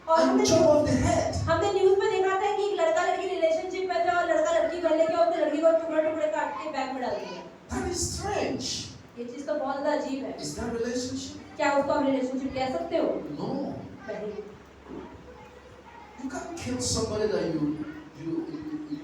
Speaker 2: और
Speaker 1: and chopped off the head.
Speaker 2: हमने न्यूज़ में देखा था कि एक लड़का लड़की रिलेशनशिप में था और लड़का लड़की घर लेके उसने लड़की को टुकड़े टुकड़े काट के बैग में डाल दिया।
Speaker 1: That is strange.
Speaker 2: ये चीज तो बहुत ज्यादा अजीब है।
Speaker 1: Is that relationship?
Speaker 2: क्या उसको आप रिलेशनशिप कह सकते हो?
Speaker 1: No.
Speaker 2: नहीं।
Speaker 1: You can't kill somebody that you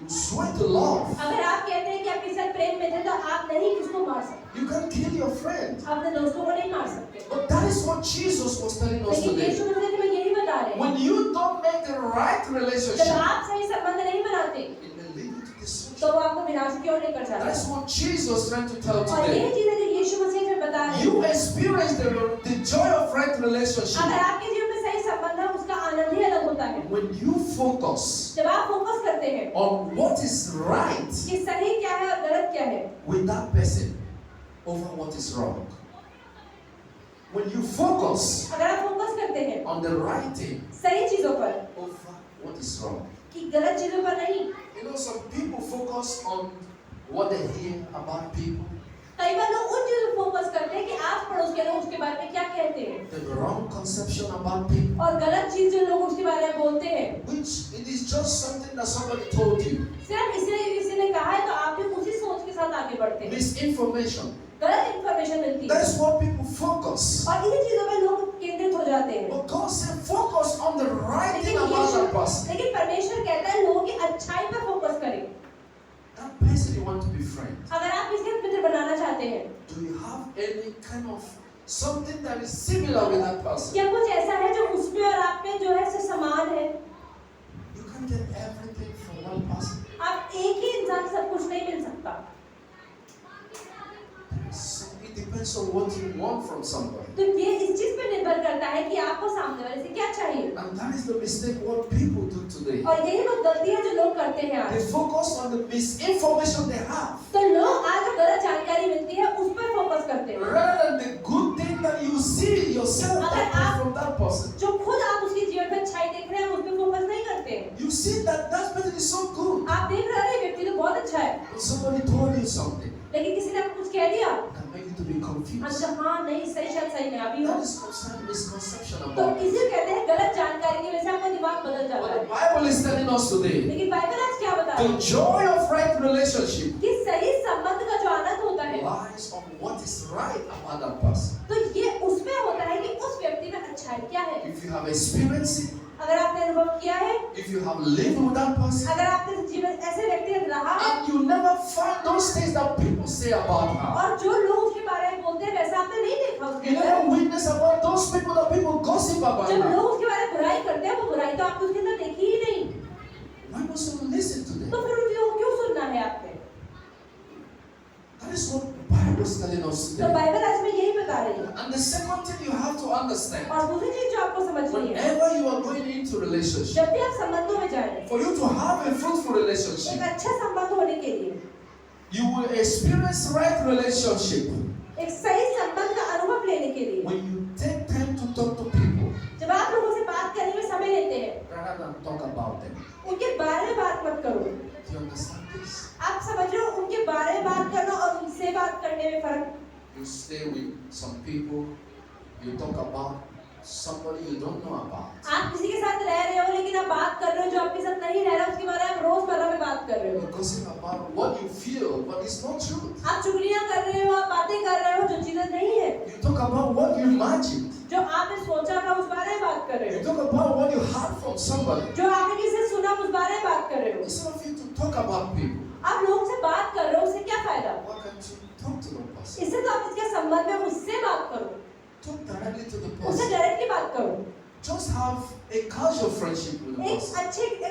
Speaker 1: swear to love.
Speaker 2: अगर आप कहते हैं कि आप किसी से प्रेम में थे तो आप नहीं किसको मार सकते।
Speaker 1: You can't kill your friend.
Speaker 2: आप अपने दोस्तों को नहीं मार सकते।
Speaker 1: But that is what Jesus was telling us
Speaker 2: लेकिन
Speaker 1: today.
Speaker 2: यीशु मसीह हमें यही बता रहे हैं।
Speaker 1: When you don't make the right
Speaker 2: जब
Speaker 1: relationship,
Speaker 2: आप सही संबंध नहीं बनाते
Speaker 1: it may lead you to
Speaker 2: तो
Speaker 1: destruction.
Speaker 2: वो आपको विनाश की ओर लेकर जाता है।
Speaker 1: That's what Jesus is trying to tell
Speaker 2: और यही
Speaker 1: today.
Speaker 2: चीज है जो यीशु मसीह हमें बता रहे हैं।
Speaker 1: You experience the joy of right relationship
Speaker 2: अगर आपके जीवन में सही संबंध है उसका आनंद ही अलग होता है।
Speaker 1: when you focus
Speaker 2: जब आप फोकस करते हैं
Speaker 1: on what is right
Speaker 2: कि सही क्या है और गलत क्या है,
Speaker 1: with that person over what is wrong. When you focus
Speaker 2: अगर आप फोकस करते हैं
Speaker 1: on the right thing
Speaker 2: सही चीजों पर
Speaker 1: over what is wrong.
Speaker 2: कि गलत चीजों पर नहीं।
Speaker 1: You know, some people focus on what they hear about people,
Speaker 2: कई बार लोग उन चीजों पर फोकस करते हैं कि आस पड़ोस के लोग उसके बारे में क्या कहते हैं
Speaker 1: the wrong conception about people,
Speaker 2: और गलत चीज जो लोग उसके बारे में बोलते हैं
Speaker 1: which it is just something that somebody told you.
Speaker 2: सिर्फ इसलिए किसी ने कहा है तो आप भी उसी सोच के साथ आगे बढ़ते हैं।
Speaker 1: Misinformation.
Speaker 2: गलत इंफॉर्मेशन मिलती है
Speaker 1: That is what people focus.
Speaker 2: और इन्हीं चीजों पे लोग केंद्रित हो जाते हैं।
Speaker 1: But God said focus on the right thing
Speaker 2: लेकिन
Speaker 1: about that person.
Speaker 2: लेकिन परमेश्वर कहता है लोगों की अच्छाई पर फोकस करें।
Speaker 1: That person you want to be friends.
Speaker 2: अगर आप किसी का मित्र बनाना चाहते हैं,
Speaker 1: Do you have any kind of something that is similar with that person?
Speaker 2: क्या कुछ ऐसा है जो उसमें और आप में जो है से समान है?
Speaker 1: You can't get everything from one person.
Speaker 2: आप एक ही इंसान सब कुछ नहीं मिल सकता।
Speaker 1: So it depends on what you want from somebody.
Speaker 2: तो ये इस चीज पे निर्भर करता है कि आपको सामने वाले से क्या चाहिए।
Speaker 1: And that is the mistake what people do today.
Speaker 2: और यही वो गलती है जो लोग करते हैं
Speaker 1: They
Speaker 2: आज।
Speaker 1: focus on the misinformation they have
Speaker 2: तो लोग आज जो गलत जानकारी मिलती है उस पर फोकस करते हैं,
Speaker 1: rather than the good thing that you see yourself getting from that person.
Speaker 2: जो खुद आप उसके जीवन में अच्छाई देख रहे हैं उस पर फोकस नहीं करते हैं।
Speaker 1: You see that person is so good,
Speaker 2: आप देख रहे हैं व्यक्ति तो बहुत अच्छा है,
Speaker 1: but somebody told you something
Speaker 2: लेकिन किसी ने आपको कुछ कह दिया,
Speaker 1: that made you to be confused.
Speaker 2: अच्छा हाँ नहीं सही शायद सही नहीं अभी हो।
Speaker 1: That is misconception
Speaker 2: तो
Speaker 1: about it.
Speaker 2: इसे कहते हैं गलत जानकारी की वजह से आपका दिमाग बदल जाता
Speaker 1: What
Speaker 2: है।
Speaker 1: the Bible is telling us today,
Speaker 2: लेकिन बाइबल आज क्या बता रहा
Speaker 1: the
Speaker 2: है
Speaker 1: joy of right relationship
Speaker 2: कि सही संबंध का जो आनंद होता है
Speaker 1: lies on what is right about that person.
Speaker 2: तो ये उसमें होता है कि उस व्यक्ति में अच्छाई क्या है।
Speaker 1: If you have experienced it,
Speaker 2: अगर आपने अनुभव किया है,
Speaker 1: if you have lived with that person,
Speaker 2: अगर आपके जीवन ऐसे व्यक्ति रहा है
Speaker 1: and you never find those things that people say about her,
Speaker 2: और जो लोग उसके बारे में बोलते हैं वैसा आपने नहीं देखा उसके
Speaker 1: you
Speaker 2: अंदर,
Speaker 1: never witness about those people that people gossip about
Speaker 2: जब
Speaker 1: her,
Speaker 2: लोग उसके बारे में बुराई करते हैं वो बुराई तो आपने उसके अंदर देखी ही नहीं,
Speaker 1: why must you listen to them?
Speaker 2: तो फिर उन लोगों को क्यों सुनना है आपने।
Speaker 1: That is what the Bible is telling us
Speaker 2: तो
Speaker 1: today.
Speaker 2: बाइबल आज में यही बता रही है।
Speaker 1: And the second thing you have to understand,
Speaker 2: और दूसरी चीज जो आपको समझनी है,
Speaker 1: whenever you are going into relationship,
Speaker 2: जब भी आप संबंधों में जाएं,
Speaker 1: for you to have a fruitful
Speaker 2: एक
Speaker 1: relationship,
Speaker 2: अच्छा संबंध होने के लिए,
Speaker 1: you will experience right relationship
Speaker 2: एक सही संबंध का अनुभव लेने के लिए,
Speaker 1: when you take time to talk to people
Speaker 2: जब आप लोगों से बात करने में समय लेते हैं,
Speaker 1: rather than talk about them.
Speaker 2: उनके बारे में बात मत करो।
Speaker 1: Do you understand this?
Speaker 2: आप समझ रहे हो, उनके बारे में बात करना और उनसे बात करने में फर्क।
Speaker 1: You stay with some people, you talk about somebody you don't know about.
Speaker 2: आप किसी के साथ रह रहे हो लेकिन आप बात कर रहे हो जो आपके साथ नहीं रह रहा, उसके बारे में आप रोजमर्रा में बात कर रहे हो।
Speaker 1: You gossip about what you feel, but it's not true.
Speaker 2: आप चुगलियां कर रहे हो, आप बातें कर रहे हो जो चीजें नहीं है।
Speaker 1: You talk about what you imagined.
Speaker 2: जो आपने सोचा था उस बारे में बात कर रहे
Speaker 1: You
Speaker 2: हो।
Speaker 1: talk about what you heard from somebody.
Speaker 2: जो आपने किसी से सुना उस बारे में बात कर रहे हो।
Speaker 1: Instead of you to talk about people,
Speaker 2: आप लोगों से बात कर रहे हो, उससे क्या फायदा?
Speaker 1: why can't you talk to the person?
Speaker 2: इससे तो आप इसके संबंध में उससे बात करो,
Speaker 1: Talk directly to the
Speaker 2: उससे
Speaker 1: person.
Speaker 2: डायरेक्टली बात करो।
Speaker 1: Just have a casual friendship with the
Speaker 2: एक
Speaker 1: person.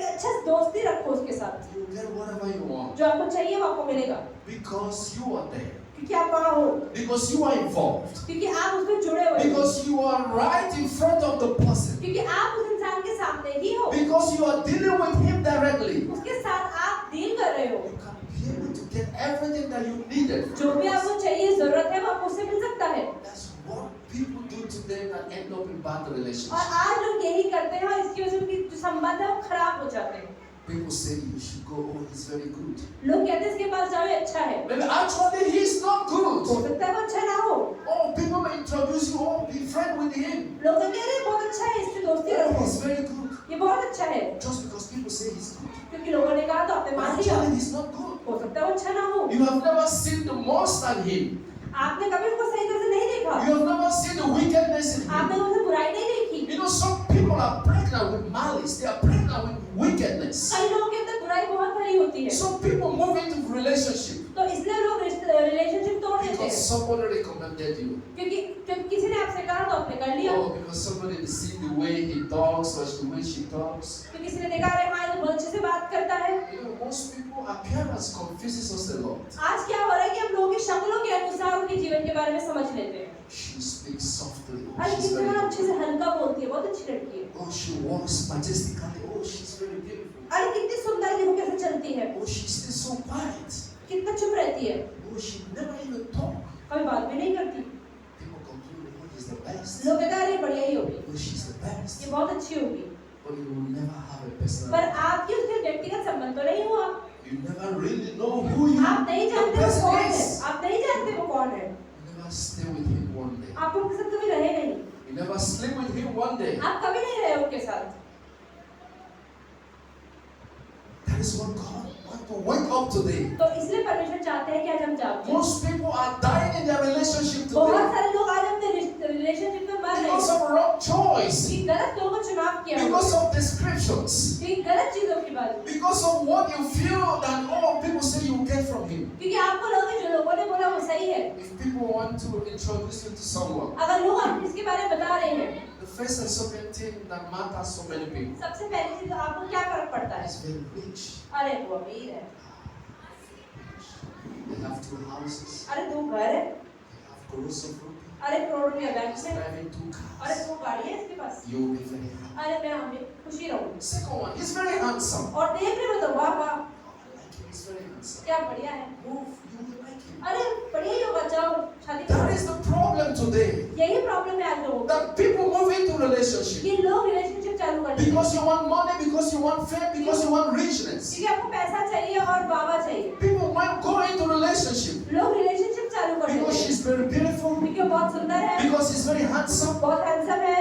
Speaker 2: अच्छा दोस्ती रखो उसके साथ।
Speaker 1: You get whatever you want
Speaker 2: जो आपको चाहिए वो आपको मिलेगा,
Speaker 1: because you are there,
Speaker 2: क्योंकि आप वहाँ हो,
Speaker 1: because you are involved,
Speaker 2: क्योंकि आप उसमें जुड़े हुए हो,
Speaker 1: because you are right in front of the person,
Speaker 2: क्योंकि आप उस इंसान के सामने ही हो,
Speaker 1: because you are dealing with him directly.
Speaker 2: उसके साथ आप डील कर रहे हो।
Speaker 1: You can be able to get everything that you needed.
Speaker 2: जो भी आपको चाहिए, जरूरत है, वो आपको उससे मिल सकता है।
Speaker 1: That's what people do today that end up in bad
Speaker 2: और
Speaker 1: relationships.
Speaker 2: आज लोग यही करते हैं और इसकी वजह से उनकी जो संबंध है वो खराब हो जाते हैं।
Speaker 1: People say you should go, oh, he's very good.
Speaker 2: लोग कहते हैं इसके पास जाओ, ये अच्छा है।
Speaker 1: Maybe actually he's not
Speaker 2: हो
Speaker 1: good.
Speaker 2: सकता है वो अच्छा ना हो।
Speaker 1: Oh, people may introduce you, oh, be friend with him.
Speaker 2: लोग कह रहे हैं बहुत अच्छा है, इससे दोस्ती
Speaker 1: Oh,
Speaker 2: रखो,
Speaker 1: he's very good.
Speaker 2: ये बहुत अच्छा है।
Speaker 1: Just because people say he's good.
Speaker 2: क्योंकि लोगों ने कहा तो आपने
Speaker 1: But
Speaker 2: मान लिया।
Speaker 1: actually he's not good.
Speaker 2: हो सकता है वो अच्छा ना हो।
Speaker 1: You have never seen the monster in him.
Speaker 2: आपने कभी उसको सही तरह से नहीं देखा,
Speaker 1: You have never seen the wickedness in him.
Speaker 2: आपने उसमें बुराई नहीं देखी।
Speaker 1: You know, some people are pregnant with malice. They are pregnant with wickedness.
Speaker 2: कई लोगों के अंदर बुराई बहुत भरी होती है,
Speaker 1: Some people move into relationship
Speaker 2: तो इसलिए लोग रिलेशनशिप तोड़ देते
Speaker 1: because
Speaker 2: हैं,
Speaker 1: somebody recommended you.
Speaker 2: क्योंकि जब किसी ने आपसे कहा तो आपने कर लिया,
Speaker 1: Oh, because somebody has seen the way he talks or the way she talks.
Speaker 2: तो किसी ने देखा अरे हाँ ये तो बहुत अच्छे से बात करता है।
Speaker 1: You know, most people, appearance confuses us a lot.
Speaker 2: आज क्या हो रहा है कि हम लोगों की शक्लों के अनुसार उनके जीवन के बारे में समझ लेते हैं।
Speaker 1: She speaks softly.
Speaker 2: अरे
Speaker 1: She's
Speaker 2: कितना
Speaker 1: very
Speaker 2: अच्छे से हल्का बोलती है, बहुत अच्छी लड़की है।
Speaker 1: Oh, she walks majestically. Oh, she's very beautiful.
Speaker 2: अरे कितनी सुंदर देखो कैसे चलती है,
Speaker 1: Oh, she stays so quiet.
Speaker 2: कितना चुप रहती है,
Speaker 1: Oh, she never even talk.
Speaker 2: कभी बात भी नहीं करती।
Speaker 1: People conclude, oh, he's the best.
Speaker 2: लोग कहते हैं अरे बढ़िया ही होगी,
Speaker 1: Oh, she's the best.
Speaker 2: ये बहुत अच्छी होगी,
Speaker 1: But you will never have a personal.
Speaker 2: पर आपकी उससे व्यक्तिगत संबंध तो नहीं हुआ।
Speaker 1: You never really know who you
Speaker 2: आप नहीं
Speaker 1: the
Speaker 2: जानते वो
Speaker 1: person
Speaker 2: कौन है,
Speaker 1: is.
Speaker 2: आप नहीं जानते वो कौन है,
Speaker 1: You never stay with him one day.
Speaker 2: आप उनके साथ कभी रहे नहीं,
Speaker 1: You never sleep with him one day.
Speaker 2: आप कभी नहीं रहे उनके साथ।
Speaker 1: That is what God wants to wake up today.
Speaker 2: तो इसलिए परमेश्वर चाहते हैं कि आज हम जागें।
Speaker 1: Most people are dying in their relationship
Speaker 2: बहुत
Speaker 1: today
Speaker 2: सारे लोग आज अपने रिलेशनशिप में मर रहे
Speaker 1: because
Speaker 2: हैं,
Speaker 1: of wrong choice,
Speaker 2: कि गलत लोगों को चुनाव किया,
Speaker 1: because of descriptions,
Speaker 2: कि गलत चीजों की बात,
Speaker 1: because of what you feel that all people say you get from him.
Speaker 2: क्योंकि आपको लगे जो लोगों ने बोला वो सही है।
Speaker 1: If people want to introduce you to someone,
Speaker 2: अगर लोग आपको इसके बारे में बता रहे हैं,
Speaker 1: the first and second thing that matters so many people
Speaker 2: सबसे पहली चीज आपको क्या फर्क पड़ता है?
Speaker 1: is very rich.
Speaker 2: अरे वो अमीर है,
Speaker 1: They have 2 houses,
Speaker 2: अरे 2 घर है,
Speaker 1: they have crores of rupees,
Speaker 2: अरे करोड़ रुपया बैंक
Speaker 1: he's
Speaker 2: में,
Speaker 1: driving 2
Speaker 2: अरे
Speaker 1: cars.
Speaker 2: 2 गाड़ी है इसके पास,
Speaker 1: You will be very happy.
Speaker 2: अरे मैं हमें खुशी रहूंगी।
Speaker 1: Second one, he's very handsome.
Speaker 2: और देख रहे हो तो वाह वाह
Speaker 1: I like him, he's very handsome.
Speaker 2: क्या बढ़िया है,
Speaker 1: Move, you will like him.
Speaker 2: अरे बढ़िया ही होगा, जाओ शादी
Speaker 1: That
Speaker 2: करो।
Speaker 1: is the problem today.
Speaker 2: यही प्रॉब्लम है आज लोगों को,
Speaker 1: That people move into relationship
Speaker 2: कि लोग रिलेशनशिप चालू करते हैं
Speaker 1: because you want money, because you want fame, because you want richness.
Speaker 2: क्योंकि आपको पैसा चाहिए और बाबा चाहिए।
Speaker 1: People might go into relationship
Speaker 2: लोग रिलेशनशिप चालू कर
Speaker 1: because
Speaker 2: देते हैं
Speaker 1: she's very beautiful,
Speaker 2: क्योंकि वो बहुत सुंदर है,
Speaker 1: because he's very handsome,
Speaker 2: बहुत हैंडसम है,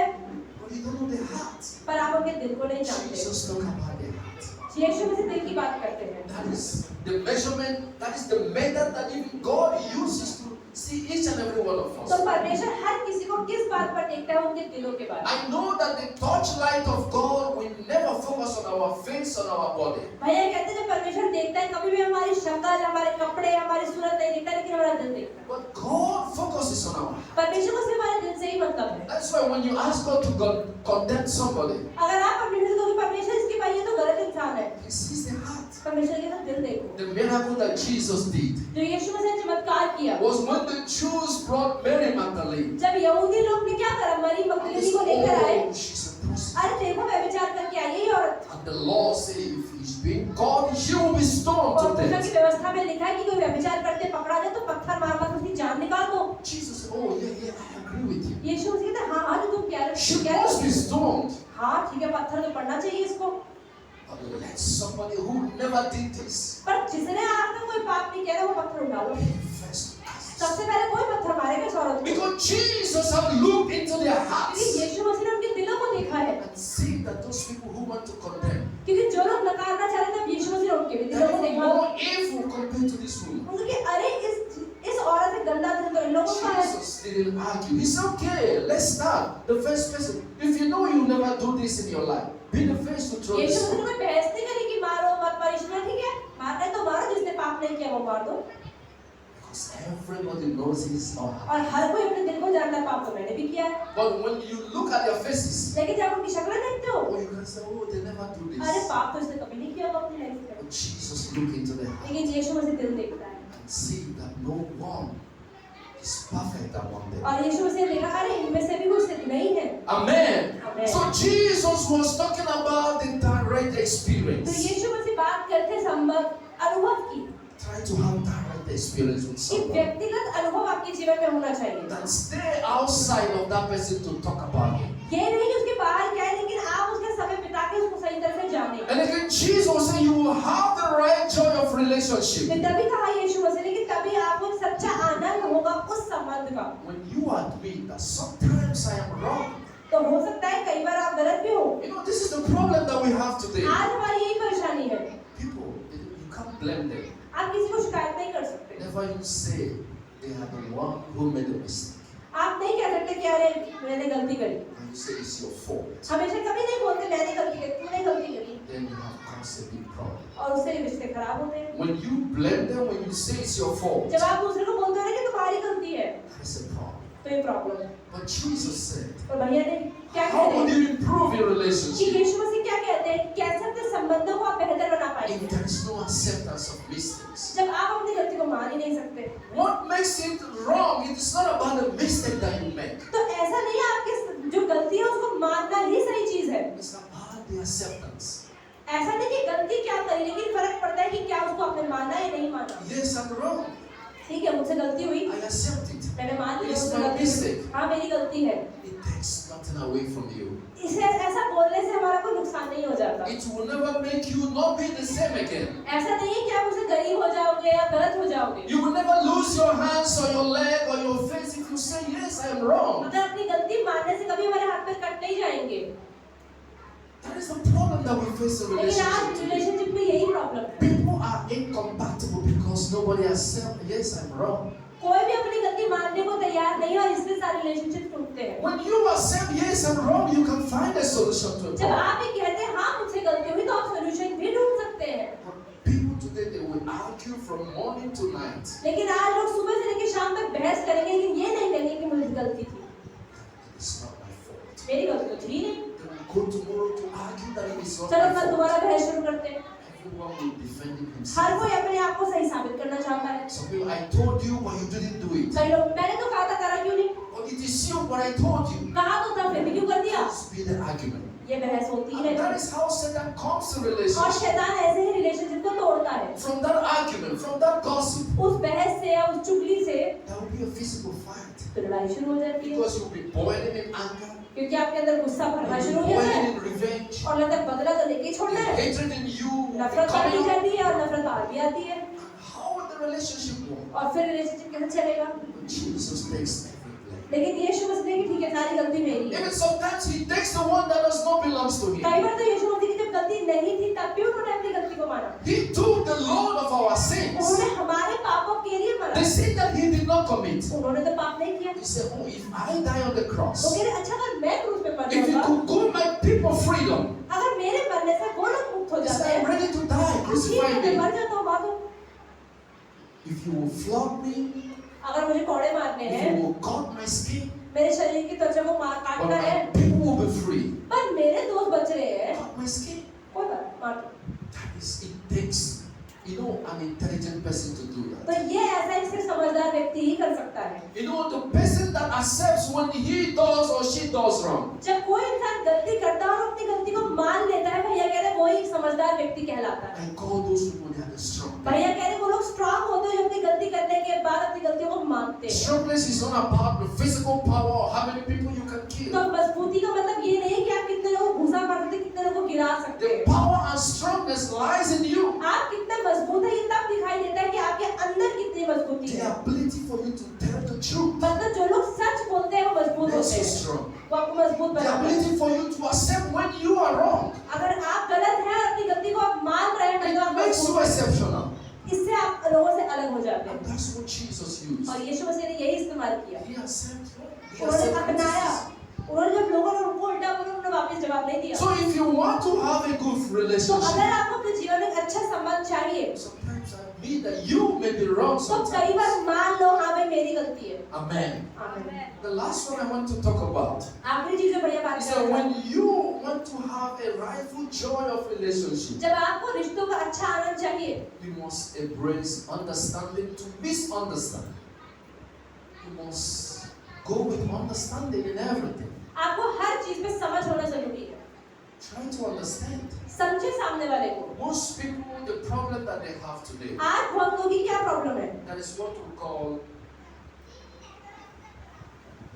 Speaker 1: but you don't know the heart.
Speaker 2: पर आप उनके दिल को नहीं जानते।
Speaker 1: Jesus talk about the heart.
Speaker 2: यीशु मसीह दिल की बात करते हैं।
Speaker 1: That is the measurement, that is the method that even God uses to see each and every one of
Speaker 2: तो
Speaker 1: us.
Speaker 2: परमेश्वर हर किसी को किस बात पर देखता है? उनके दिलों के बारे में।
Speaker 1: I know that the torchlight of God will never focus on our face, on our body.
Speaker 2: भैया कहते हैं जब परमेश्वर देखता है कभी भी हमारी शक्ल, हमारे कपड़े, हमारी सूरत नहीं देखता, लेकिन हमारा दिल देखता है।
Speaker 1: But God focuses on our heart.
Speaker 2: परमेश्वर को सिर्फ हमारे दिल से ही मतलब है।
Speaker 1: That's why when you ask God to condemn somebody,
Speaker 2: अगर आप परमेश्वर से कहोगे परमेश्वर इसके भाई ये तो गलत इंसान है,
Speaker 1: He sees the heart.
Speaker 2: परमेश्वर के साथ दिल देखो।
Speaker 1: The miracle that Jesus did
Speaker 2: जो यीशु मसीह ने चमत्कार किया,
Speaker 1: was when the Jews brought Mary Magdalene.
Speaker 2: जब यहूदी लोग ने क्या करा, मरी मगदलीनी को लेकर आए,
Speaker 1: Oh, she's a prostitute.
Speaker 2: अरे देखो व्यभिचार करके आई है ये औरत,
Speaker 1: And the law says if he's being caught, she will be stoned
Speaker 2: और
Speaker 1: to
Speaker 2: मूसा की
Speaker 1: death.
Speaker 2: व्यवस्था में लिखा है कि कोई व्यभिचार करते पकड़ा जाए तो पत्थर मार मार उसकी जान निकाल दो।
Speaker 1: Jesus said, oh yeah, I agree with you.
Speaker 2: यीशु मसीह कहते हैं हाँ हाँ जो तुम कह रहे
Speaker 1: She
Speaker 2: हो, कह रहे
Speaker 1: must be
Speaker 2: हो,
Speaker 1: stoned.
Speaker 2: हाँ ठीक है, पत्थर तो पड़ना चाहिए इसको,
Speaker 1: But let somebody who never did this
Speaker 2: पर जिसने आज तक कोई पाप नहीं किया वो पत्थर उठा लो।
Speaker 1: first ask.
Speaker 2: सबसे पहले कोई पत्थर मारेगा इस औरत को,
Speaker 1: Because Jesus had looked into their
Speaker 2: क्योंकि
Speaker 1: hearts
Speaker 2: यीशु मसीह ने उनके दिलों को देखा है,
Speaker 1: and seen that those people who want to condemn,
Speaker 2: क्योंकि जो लोग नकारना चाह रहे थे, अब यीशु मसीह ने उनके भी दिलों को
Speaker 1: they're
Speaker 2: देखा,
Speaker 1: more evil compared to this woman.
Speaker 2: उनको कि अरे इस औरत से गंदा दिल तो इन लोगों का है।
Speaker 1: Jesus didn't argue. He said, okay, let's start. The first person. If you know you never do this in your life, be the first to throw
Speaker 2: Yeshu
Speaker 1: this.
Speaker 2: मसीह ने कोई बहस नहीं करी कि मारो मत पनिशमेंट, ठीक है मारना है तो मारो, जिसने पाप नहीं किया वो मार दो,
Speaker 1: Because everybody knows it is not happening.
Speaker 2: और हर कोई अपने दिल को जानता है पाप तो मैंने भी किया है।
Speaker 1: But when you look at their faces,
Speaker 2: लेकिन जब उनकी शक्लें देखते हो,
Speaker 1: oh, you can say, oh, they never do
Speaker 2: अरे
Speaker 1: this.
Speaker 2: पाप तो इसने कभी नहीं किया होगा अपनी लाइफ में।
Speaker 1: But Jesus looked into their heart
Speaker 2: लेकिन यीशु मसीह दिल देखता है,
Speaker 1: and see that no one is perfect among them.
Speaker 2: और यीशु मसीह ने देखा अरे इनमें से भी कोई सिद्ध नहीं है।
Speaker 1: Amen.
Speaker 2: Amen.
Speaker 1: So Jesus was talking about the direct
Speaker 2: तो
Speaker 1: experience.
Speaker 2: यीशु मसीह बात करते संभव अनुभव की,
Speaker 1: Try to have direct experience with
Speaker 2: कि
Speaker 1: someone.
Speaker 2: व्यक्तिगत अनुभव आपके जीवन में होना चाहिए।
Speaker 1: Then stay outside of that person to talk about him.
Speaker 2: ये नहीं कि उसके बाहर क्या है, लेकिन आप उसके समय बिता के उसको सही तरह से जाने।
Speaker 1: And again, Jesus said you will have the right joy of relationship.
Speaker 2: फिर तभी कहा यीशु मसीह ने कि तभी आपको एक सच्चा आनंद होगा उस संबंध का।
Speaker 1: When you admit that sometimes I am wrong.
Speaker 2: तो हो सकता है कई बार आप गलत भी हो।
Speaker 1: You know, this is the problem that we have today.
Speaker 2: आज हमारी यही परेशानी है,
Speaker 1: People, you can't blame them.
Speaker 2: आप किसी को शिकायत नहीं कर सकते,
Speaker 1: Never you say they are the one who made the mistake.
Speaker 2: आप नहीं कह सकते कि अरे मैंने गलती करी,
Speaker 1: And you say it's your fault.
Speaker 2: हमेशा कभी नहीं बोलते मैंने गलती करी, तूने गलती करी,
Speaker 1: Then you have caused a big problem.
Speaker 2: और उससे रिश्ते खराब होते हैं।
Speaker 1: When you blame them, when you say it's your fault,
Speaker 2: जब आप दूसरे को बोलते हो ना कि तुम्हारी गलती है,
Speaker 1: that is a problem.
Speaker 2: तो ये प्रॉब्लम है।
Speaker 1: But Jesus said,
Speaker 2: और भैया ने क्या
Speaker 1: how
Speaker 2: कहते
Speaker 1: will
Speaker 2: हैं
Speaker 1: you improve your
Speaker 2: कि
Speaker 1: relationship
Speaker 2: यीशु मसीह क्या कहते हैं, कैसे अपने संबंधों को आप बेहतर बना
Speaker 1: if
Speaker 2: पाएंगे
Speaker 1: there is no acceptance of mistakes?
Speaker 2: जब आप अपनी गलती को मान ही नहीं सकते।
Speaker 1: What makes it wrong? It is not about the mistake that you make.
Speaker 2: तो ऐसा नहीं है आपके जो गलती है उसको मानना ही सही चीज है।
Speaker 1: It's about the acceptance.
Speaker 2: ऐसा नहीं कि गलती क्या करी, लेकिन फर्क पड़ता है कि क्या उसको आपने माना या नहीं माना।
Speaker 1: Yes, I'm wrong.
Speaker 2: ठीक है मुझसे गलती हुई,
Speaker 1: I accept it.
Speaker 2: मैंने मान लिया
Speaker 1: It's
Speaker 2: मुझसे
Speaker 1: my
Speaker 2: गलती
Speaker 1: mistake.
Speaker 2: हुई। हाँ मेरी गलती है।
Speaker 1: It takes nothing away from you.
Speaker 2: इसे ऐसा बोलने से हमारा कोई नुकसान नहीं हो जाता।
Speaker 1: It will never make you not be the same again.
Speaker 2: ऐसा नहीं है कि आप उसे गरीब हो जाओगे या गलत हो जाओगे।
Speaker 1: You will never lose your hands or your leg or your face if you say, yes, I am wrong.
Speaker 2: अगर अपनी गलती मानने से कभी हमारे हाथ पैर कट नहीं जाएंगे।
Speaker 1: That is the problem that we face in
Speaker 2: लेकिन आज
Speaker 1: relationships.
Speaker 2: रिलेशनशिप में यही प्रॉब्लम है,
Speaker 1: People are incompatible because nobody accepts, yes, I'm wrong.
Speaker 2: कोई भी अपनी गलती मानने को तैयार नहीं है और इससे सारे रिलेशनशिप टूटते हैं।
Speaker 1: When you accept, yes, I'm wrong, you can find a solution to a
Speaker 2: जब
Speaker 1: problem.
Speaker 2: आप ये कहते हैं हाँ मुझसे गलती हुई, तो आप सॉल्यूशन भी ढूंढ सकते हैं।
Speaker 1: But people today, they will argue from morning to night.
Speaker 2: लेकिन आज लोग सुबह से लेकर शाम तक बहस करेंगे, लेकिन ये नहीं कहेंगे कि मुझे गलती थी,
Speaker 1: It's not my fault.
Speaker 2: मेरी गलती तो थी नहीं।
Speaker 1: They will go tomorrow to argue that it is not
Speaker 2: चलो
Speaker 1: my
Speaker 2: कल
Speaker 1: fault.
Speaker 2: दोबारा बहस शुरू करते हैं।
Speaker 1: Everyone will defend
Speaker 2: her
Speaker 1: himself.
Speaker 2: कोई अपने आप को सही साबित करना चाहता है।
Speaker 1: Some people, I told you, but you didn't do it.
Speaker 2: कई लोग मैंने तो कहा था, करा क्यों नहीं?
Speaker 1: But it is you, but I told you.
Speaker 2: कहा तो था, फिर भी क्यों कर दिया?
Speaker 1: That's be the argument.
Speaker 2: ये बहस होती
Speaker 1: And
Speaker 2: है
Speaker 1: that is how Satan comes to
Speaker 2: और
Speaker 1: relationship.
Speaker 2: शैतान ऐसे ही रिलेशनशिप को तोड़ता है।
Speaker 1: From that argument, from that gossip,
Speaker 2: उस बहस से या उस चुगली से
Speaker 1: there will be a physical fight.
Speaker 2: तो लड़ाई शुरू हो जाती है,
Speaker 1: Because you'll be boiling in anger,
Speaker 2: क्योंकि आपके अंदर गुस्सा भरना
Speaker 1: you'll
Speaker 2: शुरू
Speaker 1: be
Speaker 2: हो जाता
Speaker 1: boiling
Speaker 2: है
Speaker 1: in revenge,
Speaker 2: और लगता है बदला तो लेके ही छोड़ना है।
Speaker 1: hatred in you will be
Speaker 2: नफरत
Speaker 1: coming
Speaker 2: बढ़ती
Speaker 1: out.
Speaker 2: जाती है और नफरत बाहर भी आती है,
Speaker 1: How will the relationship work?
Speaker 2: और फिर रिलेशनशिप कैसे चलेगा?
Speaker 1: Jesus takes every blame.
Speaker 2: लेकिन यीशु मसीह ने कि ठीक है सारी गलती मेरी है।
Speaker 1: Even sometimes he takes the one that does not belong to him.
Speaker 2: कई बार तो यीशु मसीह की जब गलती नहीं थी तब भी उन्होंने अपनी गलती को माना।
Speaker 1: He took the load of our sins.
Speaker 2: उन्होंने हमारे पापों के लिए मरा।
Speaker 1: The sin that he did not commit.
Speaker 2: उन्होंने तो पाप नहीं किया।
Speaker 1: He said, oh, if I die on the
Speaker 2: वो
Speaker 1: cross,
Speaker 2: कह रहे अच्छा अगर मैं क्रूस पे मर
Speaker 1: if you
Speaker 2: जाऊंगा,
Speaker 1: could give my people freedom,
Speaker 2: अगर मेरे मरने से वो लोग मुक्त हो
Speaker 1: he
Speaker 2: जाते
Speaker 1: said, I'm
Speaker 2: हैं,
Speaker 1: ready to die,
Speaker 2: ठीक
Speaker 1: crucify
Speaker 2: है मैं
Speaker 1: me.
Speaker 2: मर जाता हूँ मार दो।
Speaker 1: If you will flog me,
Speaker 2: अगर मुझे कोड़े मारने
Speaker 1: if
Speaker 2: हैं,
Speaker 1: you will cut my skin,
Speaker 2: मेरे शरीर की त्वचा को मार
Speaker 1: but
Speaker 2: काटना है,
Speaker 1: my people will be free.
Speaker 2: पर मेरे दोस्त बच रहे हैं,
Speaker 1: Cut my skin.
Speaker 2: कोई बात नहीं, मार दो।
Speaker 1: That is, it takes, an intelligent person to do
Speaker 2: तो
Speaker 1: that.
Speaker 2: ये ऐसा एक समझदार व्यक्ति ही कर सकता है।
Speaker 1: The person that accepts when he does or she does wrong.
Speaker 2: जब कोई इंसान गलती करता है और अपनी गलती को मान लेता है, भैया कह रहे हैं वो ही समझदार व्यक्ति कहलाता है।
Speaker 1: I call those people, they are the strong.
Speaker 2: भैया कह रहे हैं वो लोग स्ट्रांग होते हैं जो अपनी गलती करने के बाद अपनी गलतियों को मानते हैं।
Speaker 1: Strongness is not about the physical power or how many people you can kill.
Speaker 2: तो मजबूती का मतलब ये नहीं कि आप कितने लोगों को घुसा मजबूत
Speaker 1: The
Speaker 2: बनाता है।
Speaker 1: ability for you to accept when you are wrong.
Speaker 2: अगर आप गलत हैं और अपनी गलती को आप मान रहे हैं तो
Speaker 1: It
Speaker 2: आप
Speaker 1: makes you
Speaker 2: मजबूत हैं।
Speaker 1: exceptional.
Speaker 2: इससे आप लोगों से अलग हो जाते
Speaker 1: And
Speaker 2: हैं।
Speaker 1: that's what Jesus used.
Speaker 2: और यीशु मसीह ने यही इस्तेमाल किया।
Speaker 1: He accepted. He
Speaker 2: उन्होंने
Speaker 1: accepted
Speaker 2: अपनाया।
Speaker 1: Jesus.
Speaker 2: उन्होंने जब लोगों ने उनको उल्टा बोला उन्होंने वापस जवाब नहीं दिया।
Speaker 1: So if you want to have a good
Speaker 2: तो
Speaker 1: relationship,
Speaker 2: अगर आपको अपने जीवन में एक अच्छा संबंध चाहिए
Speaker 1: sometimes admit that you may be wrong
Speaker 2: तो कई बार
Speaker 1: sometimes.
Speaker 2: मान लो हाँ भाई मेरी गलती है।
Speaker 1: Amen.
Speaker 2: आमीन।
Speaker 1: The last one I want to talk about
Speaker 2: आखिरी चीज जो भैया बात
Speaker 1: is
Speaker 2: कर
Speaker 1: that
Speaker 2: रहे
Speaker 1: when
Speaker 2: हैं,
Speaker 1: you want to have a rightful joy of relationship,
Speaker 2: जब आपको रिश्तों का अच्छा आनंद चाहिए
Speaker 1: you must embrace understanding to misunderstand. You must go with understanding in everything.
Speaker 2: आपको हर चीज में समझ होना जरूरी है।
Speaker 1: Try to understand.
Speaker 2: समझे सामने वाले को।
Speaker 1: Most people, the problem that they have today,
Speaker 2: आज बहुत लोगों की क्या प्रॉब्लम है?
Speaker 1: that is what we call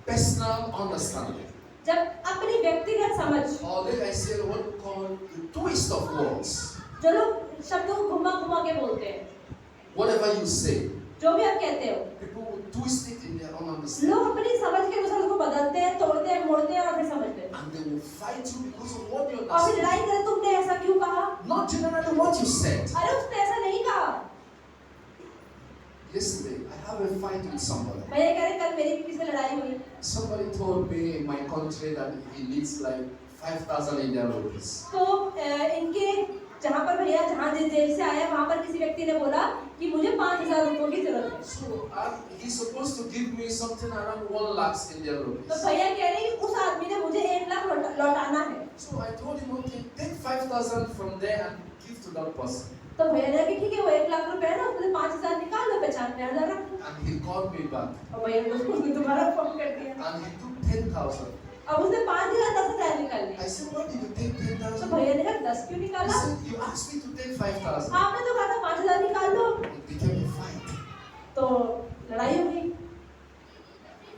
Speaker 1: personal understanding.
Speaker 2: जब अपनी व्यक्तिगत समझ,
Speaker 1: Or like I said, what we call the twist of words.
Speaker 2: जो लोग शब्दों को घुमा घुमा के बोलते हैं,
Speaker 1: Whatever you say,
Speaker 2: जो भी आप कहते हो,
Speaker 1: people will twist it in their own understanding.
Speaker 2: लोग अपनी समझ के अनुसार उसको बदलते हैं, तोड़ते हैं, मोड़ते हैं और फिर समझते हैं।
Speaker 1: And they will fight you because of what you
Speaker 2: और फिर
Speaker 1: understand.
Speaker 2: लड़ाई करें, तुमने ऐसा क्यों कहा?
Speaker 1: Not generally what you said.
Speaker 2: अरे उसने ऐसा नहीं कहा।
Speaker 1: Yesterday, I have a fight with somebody.
Speaker 2: भैया कह रहे कल मेरी भी किसी से लड़ाई हुई।
Speaker 1: Somebody told me in my country that he needs like 5,000 Indian rupees.
Speaker 2: तो इनके जहाँ पर भैया जहाँ जिस जेल से आया वहाँ पर किसी व्यक्ति ने बोला कि मुझे 5,000 रुपयों की जरूरत है।
Speaker 1: So he's supposed to give me something around 1 lakh Indian
Speaker 2: तो
Speaker 1: rupees.
Speaker 2: भैया कह रहे हैं कि उस आदमी ने मुझे 1 लाख लौटाना है।
Speaker 1: So I told him, okay, take 5,000 from there and give to that person.
Speaker 2: तो भैया ने कहा कि ठीक है वो 1 लाख रुपए है ना उसमें 5,000 निकाल लो, 95,000 रख।
Speaker 1: And he called me back.
Speaker 2: और भैया ने उसने दोबारा फोन कर दिया।
Speaker 1: And he took 10,000.
Speaker 2: अब उसने 5,000 निकाल लिए।
Speaker 1: I said, why did you take
Speaker 2: तो
Speaker 1: 10,000?
Speaker 2: भैया ने कहा 10 क्यों
Speaker 1: He
Speaker 2: निकाला?
Speaker 1: said, you asked me to take 5,000.
Speaker 2: आपने तो कहा था 5,000 निकाल लो।
Speaker 1: It became a fight.
Speaker 2: तो लड़ाई हो गई।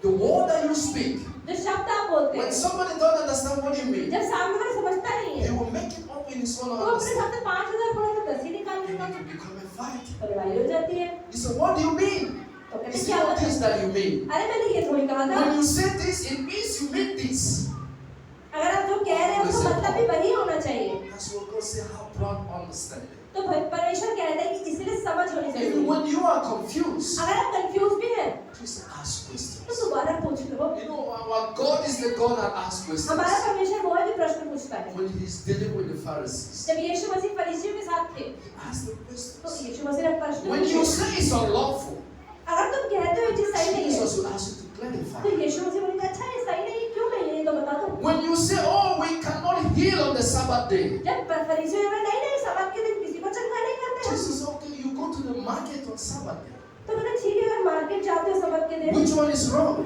Speaker 1: The word that you speak,
Speaker 2: जो शब्द आप बोलते
Speaker 1: when
Speaker 2: हैं,
Speaker 1: somebody don't understand what you mean,
Speaker 2: जब सामने वाला समझता नहीं
Speaker 1: he
Speaker 2: है,
Speaker 1: will make it up in his own
Speaker 2: तो अपने
Speaker 1: understanding.
Speaker 2: साथ में 5,000 बोला तो 10 ही निकाल
Speaker 1: And
Speaker 2: लेगा।
Speaker 1: it will become a fight.
Speaker 2: तो लड़ाई हो जाती है।
Speaker 1: He said, what do you mean?
Speaker 2: तो कहते
Speaker 1: It's
Speaker 2: क्या
Speaker 1: not
Speaker 2: मतलब?
Speaker 1: this that you mean.
Speaker 2: अरे मैंने ये थोड़ी कहा था।
Speaker 1: When you say this, it means you mean this.
Speaker 2: अगर आप जो कह रहे हैं उसका मतलब भी वही होना चाहिए।
Speaker 1: That's what God said, have broad understanding.
Speaker 2: तो परमेश्वर कह रहे हैं कि इसलिए समझ होनी चाहिए।
Speaker 1: Even when you are confused,
Speaker 2: अगर आप कंफ्यूज भी हैं
Speaker 1: just ask
Speaker 2: तो
Speaker 1: questions.
Speaker 2: दोबारा पूछ लो।
Speaker 1: You know, our God is the God that asks
Speaker 2: हमारा
Speaker 1: questions.
Speaker 2: परमेश्वर वो है जो प्रश्न पूछता है।
Speaker 1: When he's dealing with the Pharisees,
Speaker 2: जब यीशु मसीह फरीसियों के साथ थे
Speaker 1: he asked the
Speaker 2: तो
Speaker 1: questions.
Speaker 2: यीशु मसीह ने प्रश्न
Speaker 1: When you
Speaker 2: पूछे।
Speaker 1: say it's unlawful,
Speaker 2: अगर तुम कहते हो ये चीज सही नहीं है
Speaker 1: Jesus will ask you to clarify.
Speaker 2: तो यीशु मसीह बोलेगा अच्छा ये सही नहीं है क्यों नहीं है ये तो बता दो।
Speaker 1: When you say, oh, we cannot heal on the Sabbath day,
Speaker 2: जब फरीसियों ने नहीं सबत के दिन किसी को चंगा नहीं करते हैं
Speaker 1: Jesus, okay, you go to the market on Sabbath day.
Speaker 2: तो मैंने ठीक है अगर मार्केट जाते हो सबत के दिन
Speaker 1: Which one is wrong?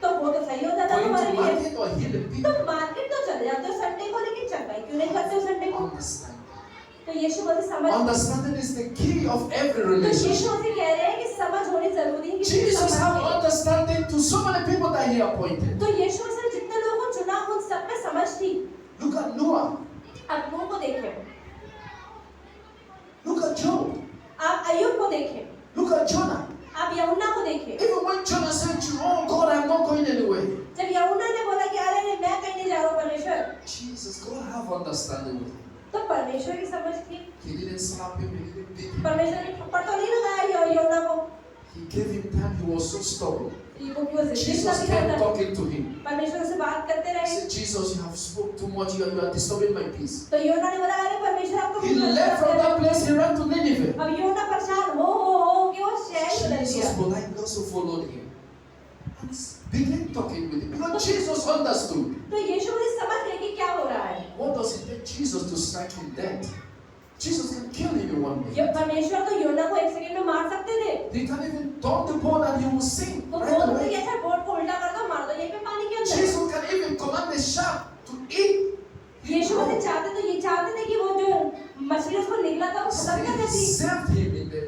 Speaker 2: तो वो तो सही हो जाता
Speaker 1: Going
Speaker 2: तुम्हारे
Speaker 1: to
Speaker 2: लिए।
Speaker 1: market or healing
Speaker 2: तो
Speaker 1: people?
Speaker 2: मार्केट तो चले जाते हो संडे को लेकिन चंगाई क्यों नहीं करते हो संडे को?
Speaker 1: Understand.
Speaker 2: तो यीशु मसीह समझ
Speaker 1: Understanding is the key of every
Speaker 2: तो यीशु
Speaker 1: relationship.
Speaker 2: मसीह कह रहे हैं कि समझ होनी जरूरी है कि
Speaker 1: Jesus have understanding to so many people that he appointed.
Speaker 2: तो यीशु मसीह ने जितने लोगों को चुना उन सब में समझ थी।
Speaker 1: Look at Noah.
Speaker 2: आप नूह को देखें,
Speaker 1: Look at Job.
Speaker 2: आप अय्यूब को देखें,
Speaker 1: Look at Jonah.
Speaker 2: आप यूहन्ना को देखें।
Speaker 1: Even when Jonah said to you, oh God, I'm not going anywhere.
Speaker 2: जब यूहन्ना ने बोला कि अरे नहीं मैं कहीं नहीं जा रहा हूँ परमेश्वर,
Speaker 1: Jesus, God have understanding with him.
Speaker 2: तो परमेश्वर की समझ थी।
Speaker 1: He didn't slap him, he didn't beat him.
Speaker 2: परमेश्वर ने थप्पड़ तो नहीं लगाया यूहन्ना को,
Speaker 1: He gave him time, he was so stubborn.
Speaker 2: क्योंकि वो जिद्दी
Speaker 1: Jesus
Speaker 2: था
Speaker 1: kept
Speaker 2: कि
Speaker 1: talking to him.
Speaker 2: परमेश्वर से बात करते
Speaker 1: He
Speaker 2: रहे।
Speaker 1: said, Jesus, you have spoke too much, you are disturbing my peace.
Speaker 2: तो यूहन्ना ने बोला अरे परमेश्वर आपको
Speaker 1: He left from that place, he ran to Nineveh.
Speaker 2: अब यूहन्ना परेशान हो कि वो शहर बदल
Speaker 1: Jesus
Speaker 2: गया।
Speaker 1: politely also followed him. And began talking with him. Because Jesus understood.
Speaker 2: तो यीशु मसीह समझ गए कि क्या हो रहा है।
Speaker 1: What does it take Jesus to strike him dead? Jesus can kill him in 1
Speaker 2: ये
Speaker 1: minute.
Speaker 2: परमेश्वर तो यूहन्ना को 1 सेकंड में मार सकते थे।
Speaker 1: He can even turn the boat and he will sink
Speaker 2: वो
Speaker 1: right
Speaker 2: बोल सकते
Speaker 1: away.
Speaker 2: कि अच्छा बोट को उल्टा कर दो मार दो यहीं पे पानी के अंदर।
Speaker 1: Jesus can even command the shark to eat.
Speaker 2: यीशु मसीह चाहते तो ये चाहते थे कि वो जो मछली उसको निकला था वो खत्म कर
Speaker 1: He
Speaker 2: देती,
Speaker 1: saved him in the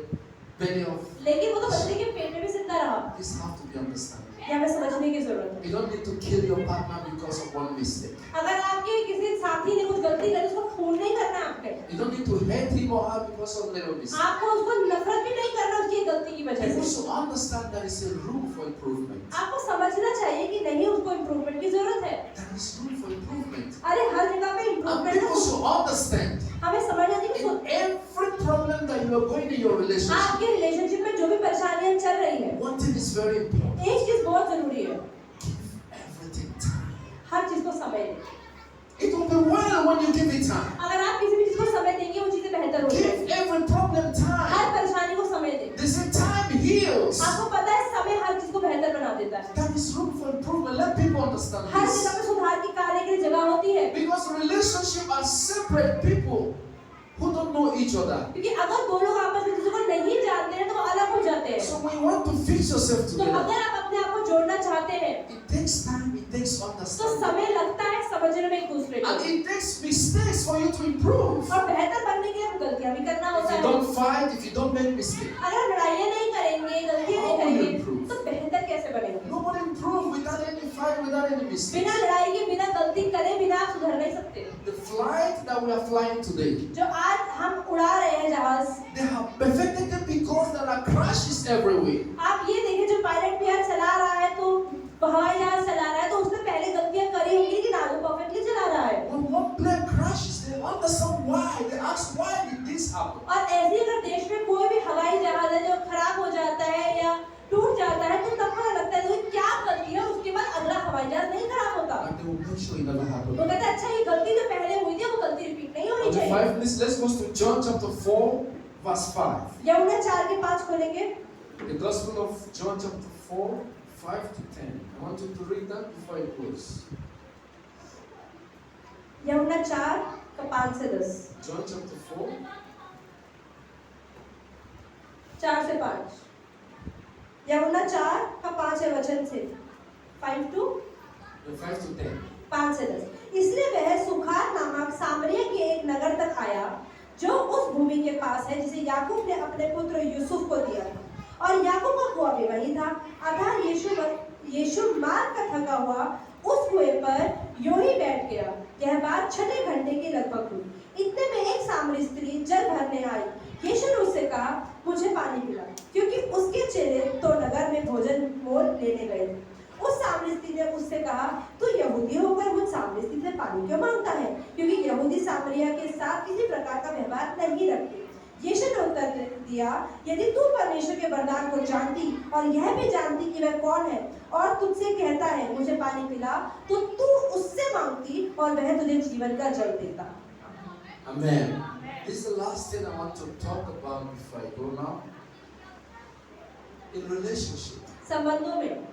Speaker 1: belly of.
Speaker 2: लेकिन वो तो मछली के पेट में भी जिंदा रहा।
Speaker 1: This have to be understood.
Speaker 2: ये हमें समझने की जरूरत है।
Speaker 1: You don't need to kill your partner because of one mistake.
Speaker 2: अगर आपके किसी साथी ने कुछ गलती करी उसको खून नहीं करना आपके।
Speaker 1: You don't need to hate him or her because of little mistake.
Speaker 2: आपको उसको नफरत भी नहीं करना उसकी गलती की वजह
Speaker 1: People
Speaker 2: से।
Speaker 1: should understand there is a room for improvement.
Speaker 2: आपको समझना चाहिए कि नहीं, उसको इम्प्रूवमेंट की जरूरत है।
Speaker 1: There is room for improvement.
Speaker 2: अरे हर जगह पे
Speaker 1: And
Speaker 2: improvement
Speaker 1: people should understand
Speaker 2: हमें समझना चाहिए कि
Speaker 1: in every problem that you are going in your relationship,
Speaker 2: आपके रिलेशनशिप में जो भी परेशानियां चल रही है,
Speaker 1: one thing is very important.
Speaker 2: एक चीज बहुत जरूरी है,
Speaker 1: Give everything time.
Speaker 2: हर चीज को समय दें।
Speaker 1: It will be well when you give it time.
Speaker 2: अगर आप किसी भी चीज को समय देंगे, वो चीजें बेहतर होंगी।
Speaker 1: Give every problem
Speaker 2: हर
Speaker 1: time.
Speaker 2: परेशानी को समय दें।
Speaker 1: They say time heals.
Speaker 2: आपको पता है समय हर चीज को बेहतर बना देता है।
Speaker 1: There is room for improvement. Let people understand
Speaker 2: her
Speaker 1: this.
Speaker 2: जगह पे सुधार की कार्य के लिए जगह होती है।
Speaker 1: Because relationships are separate people who don't know each other.
Speaker 2: क्योंकि अगर दो लोग आपस में किसी को नहीं जानते हैं तो वो अलग हो जाते हैं।
Speaker 1: So when you want to fix yourself
Speaker 2: तो
Speaker 1: together,
Speaker 2: अगर आप अपने आप को जोड़ना चाहते हैं
Speaker 1: it takes time, it takes
Speaker 2: तो
Speaker 1: understanding.
Speaker 2: समय लगता है समझने में एक दूसरे
Speaker 1: And
Speaker 2: को,
Speaker 1: it takes mistakes for you to improve.
Speaker 2: और बेहतर बनने के लिए आपको गलतियां भी करना
Speaker 1: If
Speaker 2: होता
Speaker 1: you
Speaker 2: है।
Speaker 1: don't fight, if you don't make mistakes,
Speaker 2: अगर लड़ाइयाँ नहीं करेंगे, गलतियाँ नहीं
Speaker 1: How will you
Speaker 2: करेंगे
Speaker 1: improve?
Speaker 2: तो बेहतर कैसे बनेंगे?
Speaker 1: nobody improve without any fight, without any mistakes.
Speaker 2: बिना लड़ाई के, बिना गलती करे, बिना आप सुधर नहीं सकते।
Speaker 1: The flight that we are flying today,
Speaker 2: जो आज हम उड़ा रहे हैं जहाज,
Speaker 1: they have perfected it because there are crashes everywhere.
Speaker 2: आप ये देखिए जो पायलट भी आज चला रहा है तो हवाई जहाज चला रहा है तो उसने पहले गलतियां करी होंगी, लेकिन आज वो परफेक्टली चला रहा है।
Speaker 1: When one plane crashes, they understand why. They ask why did this happen?
Speaker 2: और ऐसे ही अगर देश में कोई भी हवाई जहाज है जो खराब हो जाता है या टूट जाता है तो तब पता लगता है कि क्या गलती है, उसके बाद अगला हवाई जहाज नहीं खराब होता।
Speaker 1: And they will make sure it never
Speaker 2: वो
Speaker 1: happens.
Speaker 2: कहता है अच्छा ये गलती जो पहले हुई थी वो गलती रिपीट नहीं होनी
Speaker 1: Okay,
Speaker 2: चाहिए।
Speaker 1: 5 minutes. Let's go to John chapter 4, verse 5.
Speaker 2: Yamuna 4:5 खोलेंगे।
Speaker 1: The Gospel of John chapter 4, 5 to 10. I want you to read that before I close.
Speaker 2: Yamuna 4:5 से 10,
Speaker 1: John chapter 4,
Speaker 2: 4 से 5, यमुना 4:5 वचन से 5 to
Speaker 1: 10.
Speaker 2: 5 से 10। इसलिए वह सुखार नामक सामरिया के एक नगर तक आया जो उस भूमि के पास है जिसे याकूब ने अपने पुत्र यूसुफ को दिया था, और याकूब का कुआं भी वही था। अतः यीशु मार्ग का थका हुआ उस कुएं पर यूं ही बैठ गया। यह बात 6 घंटे की लगभग हुई। इतने में एक सामरी स्त्री जल भरने आई। यीशु ने उससे कहा, मुझे पानी पिला, क्योंकि उसके चेले तो नगर में भोजन मोल लेने गए थे। उस सामरी स्त्री ने उससे कहा, तू यहूदी होकर मुझ सामरी स्त्री से पानी क्यों मांगता है, क्योंकि यहूदी सामरिया के साथ किसी प्रकार का व्यवहार नहीं रखते। यीशु ने उत्तर दिया, यदि तू परमेश्वर के वरदान को जानती और यह भी जानती कि वह कौन है और तुझसे कहता है मुझे पानी पिला, तो तू उससे मांगती और वह तुझे जीवन का जल देता।
Speaker 1: Amen. This is the last thing I want to talk about before I go now. In relationship,
Speaker 2: संबंधों में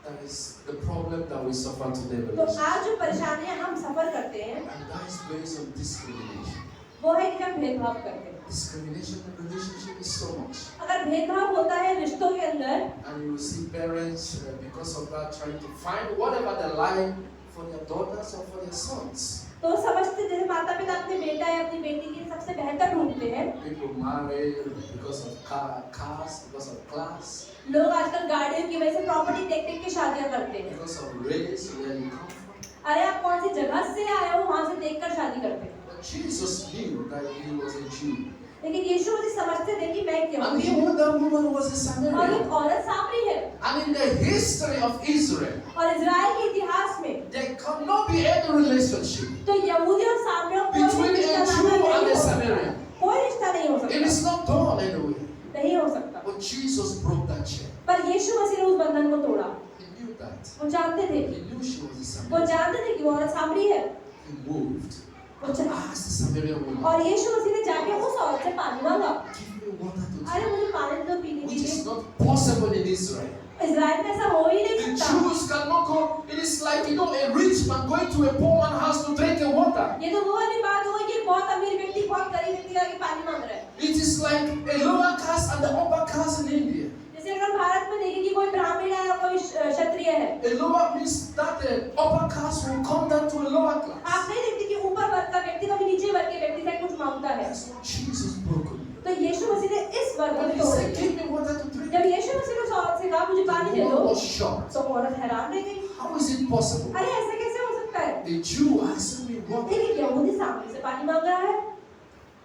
Speaker 1: that is the problem that we suffer today.
Speaker 2: तो आज जो परेशानियां हम सफर करते हैं
Speaker 1: And that is based on discrimination.
Speaker 2: वो है कि हम भेदभाव करते हैं।
Speaker 1: Discrimination in relationship is so much.
Speaker 2: अगर भेदभाव होता है रिश्तों के अंदर,
Speaker 1: And you will see parents, because of that, trying to find whatever they like for their daughters or for their sons.
Speaker 2: तो समझते जैसे माता पिता अपने बेटा या अपनी बेटी की सबसे बेहतर ढूंढते हैं।
Speaker 1: People marry because of cars, because of class,
Speaker 2: लोग आजकल गाड़ियों की वजह से प्रॉपर्टी देख के शादियां करते हैं।
Speaker 1: because of race, where you come from.
Speaker 2: अरे आप कौन सी जगह से आए हो वहां से देखकर शादी करते हैं।
Speaker 1: But Jesus knew that he was a Jew.
Speaker 2: लेकिन यीशु मसीह समझते थे कि मैं एक
Speaker 1: And
Speaker 2: यहूदी
Speaker 1: he
Speaker 2: हूँ
Speaker 1: knew that woman was a
Speaker 2: और
Speaker 1: Samaritan.
Speaker 2: एक औरत सामरी है।
Speaker 1: And in the history of Israel,
Speaker 2: और इजराइल के इतिहास में
Speaker 1: there cannot be any relationship
Speaker 2: तो यहूदी और सामरियों को
Speaker 1: between
Speaker 2: कोई
Speaker 1: a
Speaker 2: रिश्ता
Speaker 1: Jew
Speaker 2: नहीं
Speaker 1: and
Speaker 2: हो
Speaker 1: a
Speaker 2: सकता।
Speaker 1: Samaritan.
Speaker 2: कोई रिश्ता नहीं हो
Speaker 1: It
Speaker 2: सकता,
Speaker 1: is not done anyway.
Speaker 2: नहीं हो सकता।
Speaker 1: But Jesus broke that chain.
Speaker 2: पर यीशु मसीह ने उस बंधन को तोड़ा।
Speaker 1: He knew that.
Speaker 2: वो जानते थे,
Speaker 1: He knew she was a
Speaker 2: वो
Speaker 1: Samaritan.
Speaker 2: जानते थे कि वो औरत सामरी है।
Speaker 1: He moved
Speaker 2: वो
Speaker 1: and
Speaker 2: चा-
Speaker 1: asked the Samaritan woman,
Speaker 2: और यीशु मसीह ने जाके उस औरत से पानी मांगा।
Speaker 1: give me water to
Speaker 2: अरे
Speaker 1: drink.
Speaker 2: मुझे पानी दो पीने के
Speaker 1: Which is
Speaker 2: लिए।
Speaker 1: not possible in Israel.
Speaker 2: Israel में ऐसा हो ही नहीं
Speaker 1: The
Speaker 2: सकता।
Speaker 1: Jews cannot go. It is like, a rich man going to a poor man's house to drink the water.
Speaker 2: ये तो वो वाली बात हो गई कि बहुत अमीर व्यक्ति बहुत गरीब व्यक्ति का पानी मांग रहा है।
Speaker 1: It is like a lower caste and the upper caste in India.
Speaker 2: जैसे अगर भारत में देखें कि कोई ब्राह्मण है और कोई क्षत्रिय है,
Speaker 1: A lower means that the upper caste will come down to a lower class.
Speaker 2: आप नहीं देखते कि ऊपर वर्ग का व्यक्ति कभी नीचे वर्ग के व्यक्ति से कुछ मांगता है।
Speaker 1: That's what Jesus broke on.
Speaker 2: तो यीशु मसीह ने इस वर्ग
Speaker 1: When
Speaker 2: को
Speaker 1: he
Speaker 2: तोड़
Speaker 1: said,
Speaker 2: दिया।
Speaker 1: give me water to drink,
Speaker 2: जब यीशु मसीह ने उस औरत से कहा मुझे पानी
Speaker 1: the
Speaker 2: दे
Speaker 1: woman
Speaker 2: दो,
Speaker 1: was shocked.
Speaker 2: तो औरत हैरान रह गई।
Speaker 1: How is it possible?
Speaker 2: अरे ऐसा कैसे हो सकता है?
Speaker 1: The Jew asking me water.
Speaker 2: लेकिन यहूदी सामने से पानी मांग रहा है।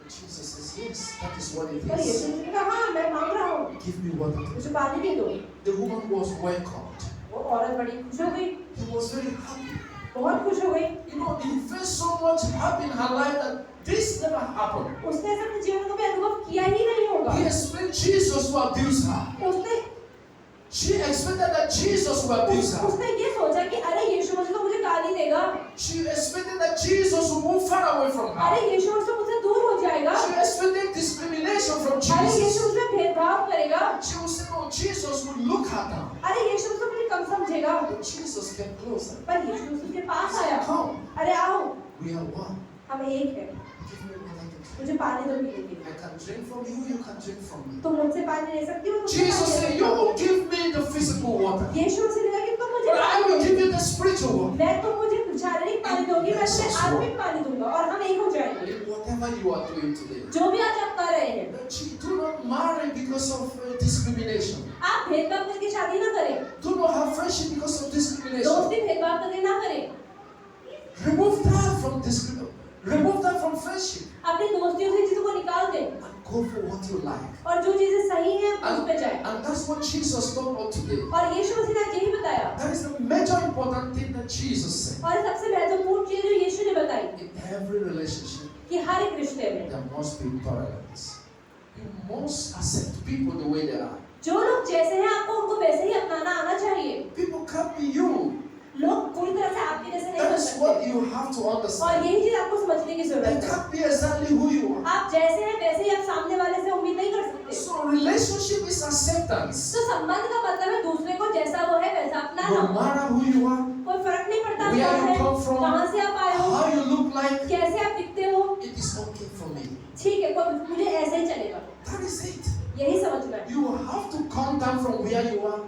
Speaker 1: Jesus says, yes, that is what it
Speaker 2: पर
Speaker 1: is.
Speaker 2: यीशु ने कहा हाँ मैं मांग रहा हूँ,
Speaker 1: Give me water.
Speaker 2: मुझे पानी दे दो।
Speaker 1: The woman was welcomed.
Speaker 2: वो औरत बड़ी खुश हो गई,
Speaker 1: He was very happy.
Speaker 2: बहुत खुश हो गई।
Speaker 1: You know, he felt so much happy in her life that this never happened.
Speaker 2: उसने ऐसा अपने जीवन को भी अनुभव किया ही नहीं होगा।
Speaker 1: He expected Jesus to abuse her.
Speaker 2: उसने
Speaker 1: She expected that Jesus would abuse her.
Speaker 2: उसने ये सोचा कि अरे यीशु मसीह तो मुझे गाली देगा,
Speaker 1: She expected that Jesus would move far away from
Speaker 2: अरे
Speaker 1: her.
Speaker 2: यीशु मसीह मुझसे दूर हो जाएगा,
Speaker 1: She expected discrimination from
Speaker 2: अरे यीशु
Speaker 1: Jesus.
Speaker 2: मुझसे भेदभाव करेगा,
Speaker 1: She would say, no, Jesus would look at her.
Speaker 2: अरे यीशु मसीह मुझे कम समझेगा।
Speaker 1: But Jesus came closer.
Speaker 2: पर यीशु मसीह के पास आया,
Speaker 1: Come,
Speaker 2: अरे आओ,
Speaker 1: we are one.
Speaker 2: हम एक है,
Speaker 1: Give me what I can drink.
Speaker 2: मुझे पानी दो पीने के लिए।
Speaker 1: I can drink from you, you can drink from me.
Speaker 2: तुम मुझसे पानी ले सकती हो, मुझसे
Speaker 1: Jesus
Speaker 2: पानी ले
Speaker 1: said,
Speaker 2: सकती
Speaker 1: you
Speaker 2: हो।
Speaker 1: will give me the physical water.
Speaker 2: यीशु मसीह ने कहा कि तुम मुझे
Speaker 1: But I
Speaker 2: पानी
Speaker 1: will
Speaker 2: दो,
Speaker 1: give you the spiritual water.
Speaker 2: मैं तुम मुझे शारीरिक पानी दोगी, मैं तुम्हें आत्मिक पानी दूंगा और हम एक हो जाएंगे।
Speaker 1: In whatever you are doing today.
Speaker 2: जो भी आज आप कर रहे हैं,
Speaker 1: Do not marry because of discrimination.
Speaker 2: आप भेदभाव करके शादी ना करें,
Speaker 1: Do not have friendship because of discrimination.
Speaker 2: दोस्ती भेदभाव करके ना करें।
Speaker 1: Remove that from discrimination. Remove that from friendship
Speaker 2: अपनी दोस्तियों से चीजों को निकाल दें
Speaker 1: and go for what you like.
Speaker 2: और जो चीजें सही हैं उस पे जाएं।
Speaker 1: And that's what Jesus taught us today.
Speaker 2: और यीशु मसीह ने यही बताया।
Speaker 1: That is the major important thing that Jesus said.
Speaker 2: और सबसे महत्वपूर्ण चीज जो यीशु ने बताई
Speaker 1: In every relationship,
Speaker 2: कि हर एक रिश्ते में
Speaker 1: there must be tolerance. You must accept people the way they are.
Speaker 2: जो लोग जैसे हैं आपको उनको वैसे ही अपनाना आना चाहिए।
Speaker 1: People can't be you.
Speaker 2: लोग पूरी तरह से आपके जैसे नहीं
Speaker 1: That
Speaker 2: हो
Speaker 1: is what
Speaker 2: सकते
Speaker 1: you have to
Speaker 2: और
Speaker 1: understand.
Speaker 2: यही चीज आपको समझने की
Speaker 1: They
Speaker 2: जरूरत है।
Speaker 1: can't be exactly who you are.
Speaker 2: आप जैसे हैं वैसे ही आप सामने वाले से उम्मीद नहीं कर सकते।
Speaker 1: So relationship is acceptance.
Speaker 2: तो संबंध का मतलब है दूसरे को जैसा वो है वैसा
Speaker 1: No
Speaker 2: अपनाना।
Speaker 1: matter who you are,
Speaker 2: कोई फर्क नहीं पड़ता
Speaker 1: where
Speaker 2: कौन
Speaker 1: you
Speaker 2: है,
Speaker 1: come from,
Speaker 2: कहाँ से आप आए हो,
Speaker 1: how you look like,
Speaker 2: कैसे आप दिखते हो,
Speaker 1: it is okay for me.
Speaker 2: ठीक है कोई मुझे ऐसे ही चलेगा।
Speaker 1: That is it.
Speaker 2: यही समझना है।
Speaker 1: You have to come down from where you are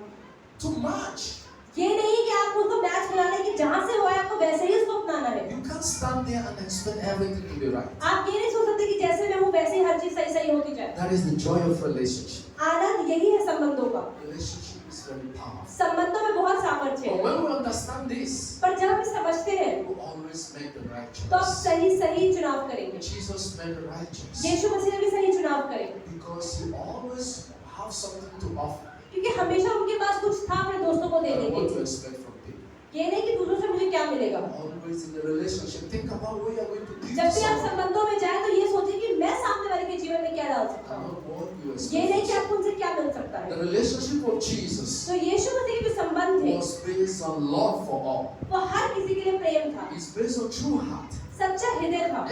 Speaker 1: to match.
Speaker 2: ये नहीं कि आप उसको मैच बनाने की जहाँ से वो है आपको वैसे ही उसको अपनाना है।
Speaker 1: You can't stand there and expect everything to be right.
Speaker 2: आप ये नहीं सोच सकते कि जैसे मैं हूँ वैसे ही हर चीज सही सही होती जाए।
Speaker 1: That is the joy of relationship.
Speaker 2: आनंद यही है संबंधों का।
Speaker 1: Relationship is very powerful.
Speaker 2: संबंधों में बहुत सामर्थ्य
Speaker 1: But
Speaker 2: है।
Speaker 1: when we understand this,
Speaker 2: पर जब हम समझते हैं
Speaker 1: we always make the right
Speaker 2: तो आप
Speaker 1: choice.
Speaker 2: सही चुनाव करेंगे।
Speaker 1: Jesus made the right choice
Speaker 2: यीशु मसीह ने भी सही चुनाव करेंगे
Speaker 1: because he always have something to offer.
Speaker 2: क्योंकि हमेशा उनके पास कुछ था अपने दोस्तों को देने के
Speaker 1: What to
Speaker 2: लिए।
Speaker 1: expect from people.
Speaker 2: ये नहीं कि दूसरों से मुझे क्या मिलेगा।
Speaker 1: Always in the relationship, think about where you are going to give
Speaker 2: जब
Speaker 1: to
Speaker 2: भी आप
Speaker 1: someone.
Speaker 2: संबंधों में जाए तो ये सोचिए कि मैं सामने वाले के जीवन में क्या डाल सकता
Speaker 1: And
Speaker 2: हूँ।
Speaker 1: not what you
Speaker 2: ये नहीं
Speaker 1: expect.
Speaker 2: कि आपको उनसे क्या मिल सकता
Speaker 1: The
Speaker 2: है।
Speaker 1: relationship of Jesus
Speaker 2: तो यीशु मसीह के जो संबंध थे
Speaker 1: was based on love for all.
Speaker 2: वो हर किसी के लिए प्रेम था,
Speaker 1: It's based on true heart.
Speaker 2: सच्चा हृदय था,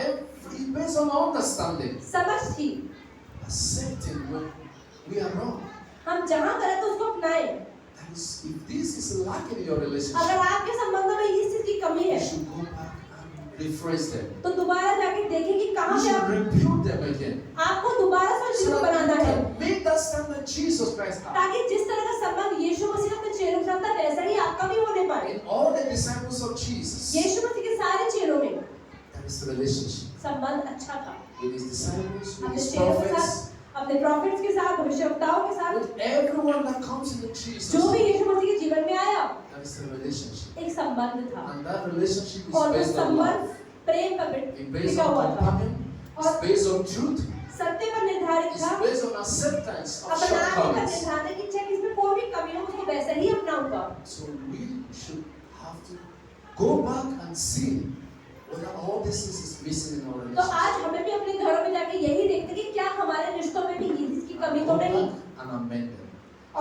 Speaker 1: It's based on understanding.
Speaker 2: समझ थी।
Speaker 1: Accepting when we are wrong.
Speaker 2: हम जहाँ गलत है उसको अपनाएं।
Speaker 1: That is, if this is lacking in your
Speaker 2: अगर
Speaker 1: relationship,
Speaker 2: आपके संबंधों में इस चीज की कमी
Speaker 1: you
Speaker 2: है
Speaker 1: should go back and rephrase them.
Speaker 2: तो दोबारा जाके देखें कि
Speaker 1: You
Speaker 2: कहाँ पे
Speaker 1: should
Speaker 2: आप
Speaker 1: rebuild them again.
Speaker 2: आपको दोबारा से
Speaker 1: So
Speaker 2: चीजों को
Speaker 1: that
Speaker 2: बनाना
Speaker 1: you
Speaker 2: है
Speaker 1: can make that standard Jesus Christ had.
Speaker 2: ताकि जिस तरह का संबंध यीशु मसीह ने अपने चेलों के साथ था वैसा ही आपका भी होने पाए।
Speaker 1: In all the disciples of Jesus,
Speaker 2: यीशु मसीह के सारे चेलों में
Speaker 1: that is the relationship.
Speaker 2: संबंध अच्छा था।
Speaker 1: With his disciples, with
Speaker 2: अपने
Speaker 1: his
Speaker 2: चेलों के
Speaker 1: prophets,
Speaker 2: साथ, अपने प्रॉफिट्स के साथ, भविष्यवक्ताओं के साथ,
Speaker 1: with everyone that comes into Jesus.
Speaker 2: जो भी यीशु मसीह के जीवन में आया
Speaker 1: That is the relationship.
Speaker 2: एक संबंध था
Speaker 1: And that relationship is
Speaker 2: और वो
Speaker 1: based on love.
Speaker 2: संबंध प्रेम पर
Speaker 1: It's based
Speaker 2: टिका
Speaker 1: on
Speaker 2: हुआ था
Speaker 1: companion. It's based on truth.
Speaker 2: सत्य पर निर्धारित
Speaker 1: It's
Speaker 2: था।
Speaker 1: based on acceptance of
Speaker 2: अपनाने पर
Speaker 1: shortcomings.
Speaker 2: निर्धारित की चाहे इसमें कोई भी कमी हो उसको वैसे ही अपनाऊंगा।
Speaker 1: So we should have to go back and see whether all this is missing in our
Speaker 2: तो
Speaker 1: relationship.
Speaker 2: आज हमें भी अपने घरों में जाके यही देखते कि क्या हमारे रिश्तों में भी इसकी कमी
Speaker 1: Go
Speaker 2: तो
Speaker 1: back
Speaker 2: नहीं।
Speaker 1: and amend them.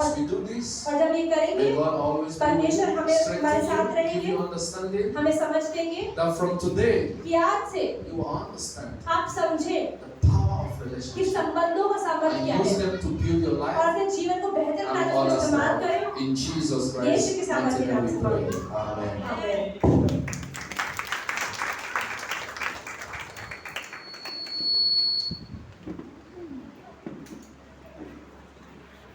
Speaker 1: As we do this,
Speaker 2: और जब ये करेंगे
Speaker 1: may God always be
Speaker 2: परमेश्वर हमें हमारे साथ
Speaker 1: strengthen you, give
Speaker 2: रहेंगे,
Speaker 1: you understanding
Speaker 2: हमें समझ देंगे
Speaker 1: that from today
Speaker 2: कि आज से
Speaker 1: you will understand
Speaker 2: आप समझें
Speaker 1: the power of
Speaker 2: कि
Speaker 1: relationship
Speaker 2: संबंधों का सामर्थ्य क्या
Speaker 1: and use
Speaker 2: है
Speaker 1: them to build your
Speaker 2: और
Speaker 1: life
Speaker 2: अपने जीवन को बेहतर
Speaker 1: and
Speaker 2: बनाने में
Speaker 1: others'
Speaker 2: इस्तेमाल
Speaker 1: life.
Speaker 2: करें।
Speaker 1: In Jesus
Speaker 2: यीशु
Speaker 1: Christ,
Speaker 2: के सामर्थ्य
Speaker 1: mighty name
Speaker 2: नाम
Speaker 1: we
Speaker 2: से
Speaker 1: pray.
Speaker 2: मांगते हैं।
Speaker 1: Amen.
Speaker 2: आमीन।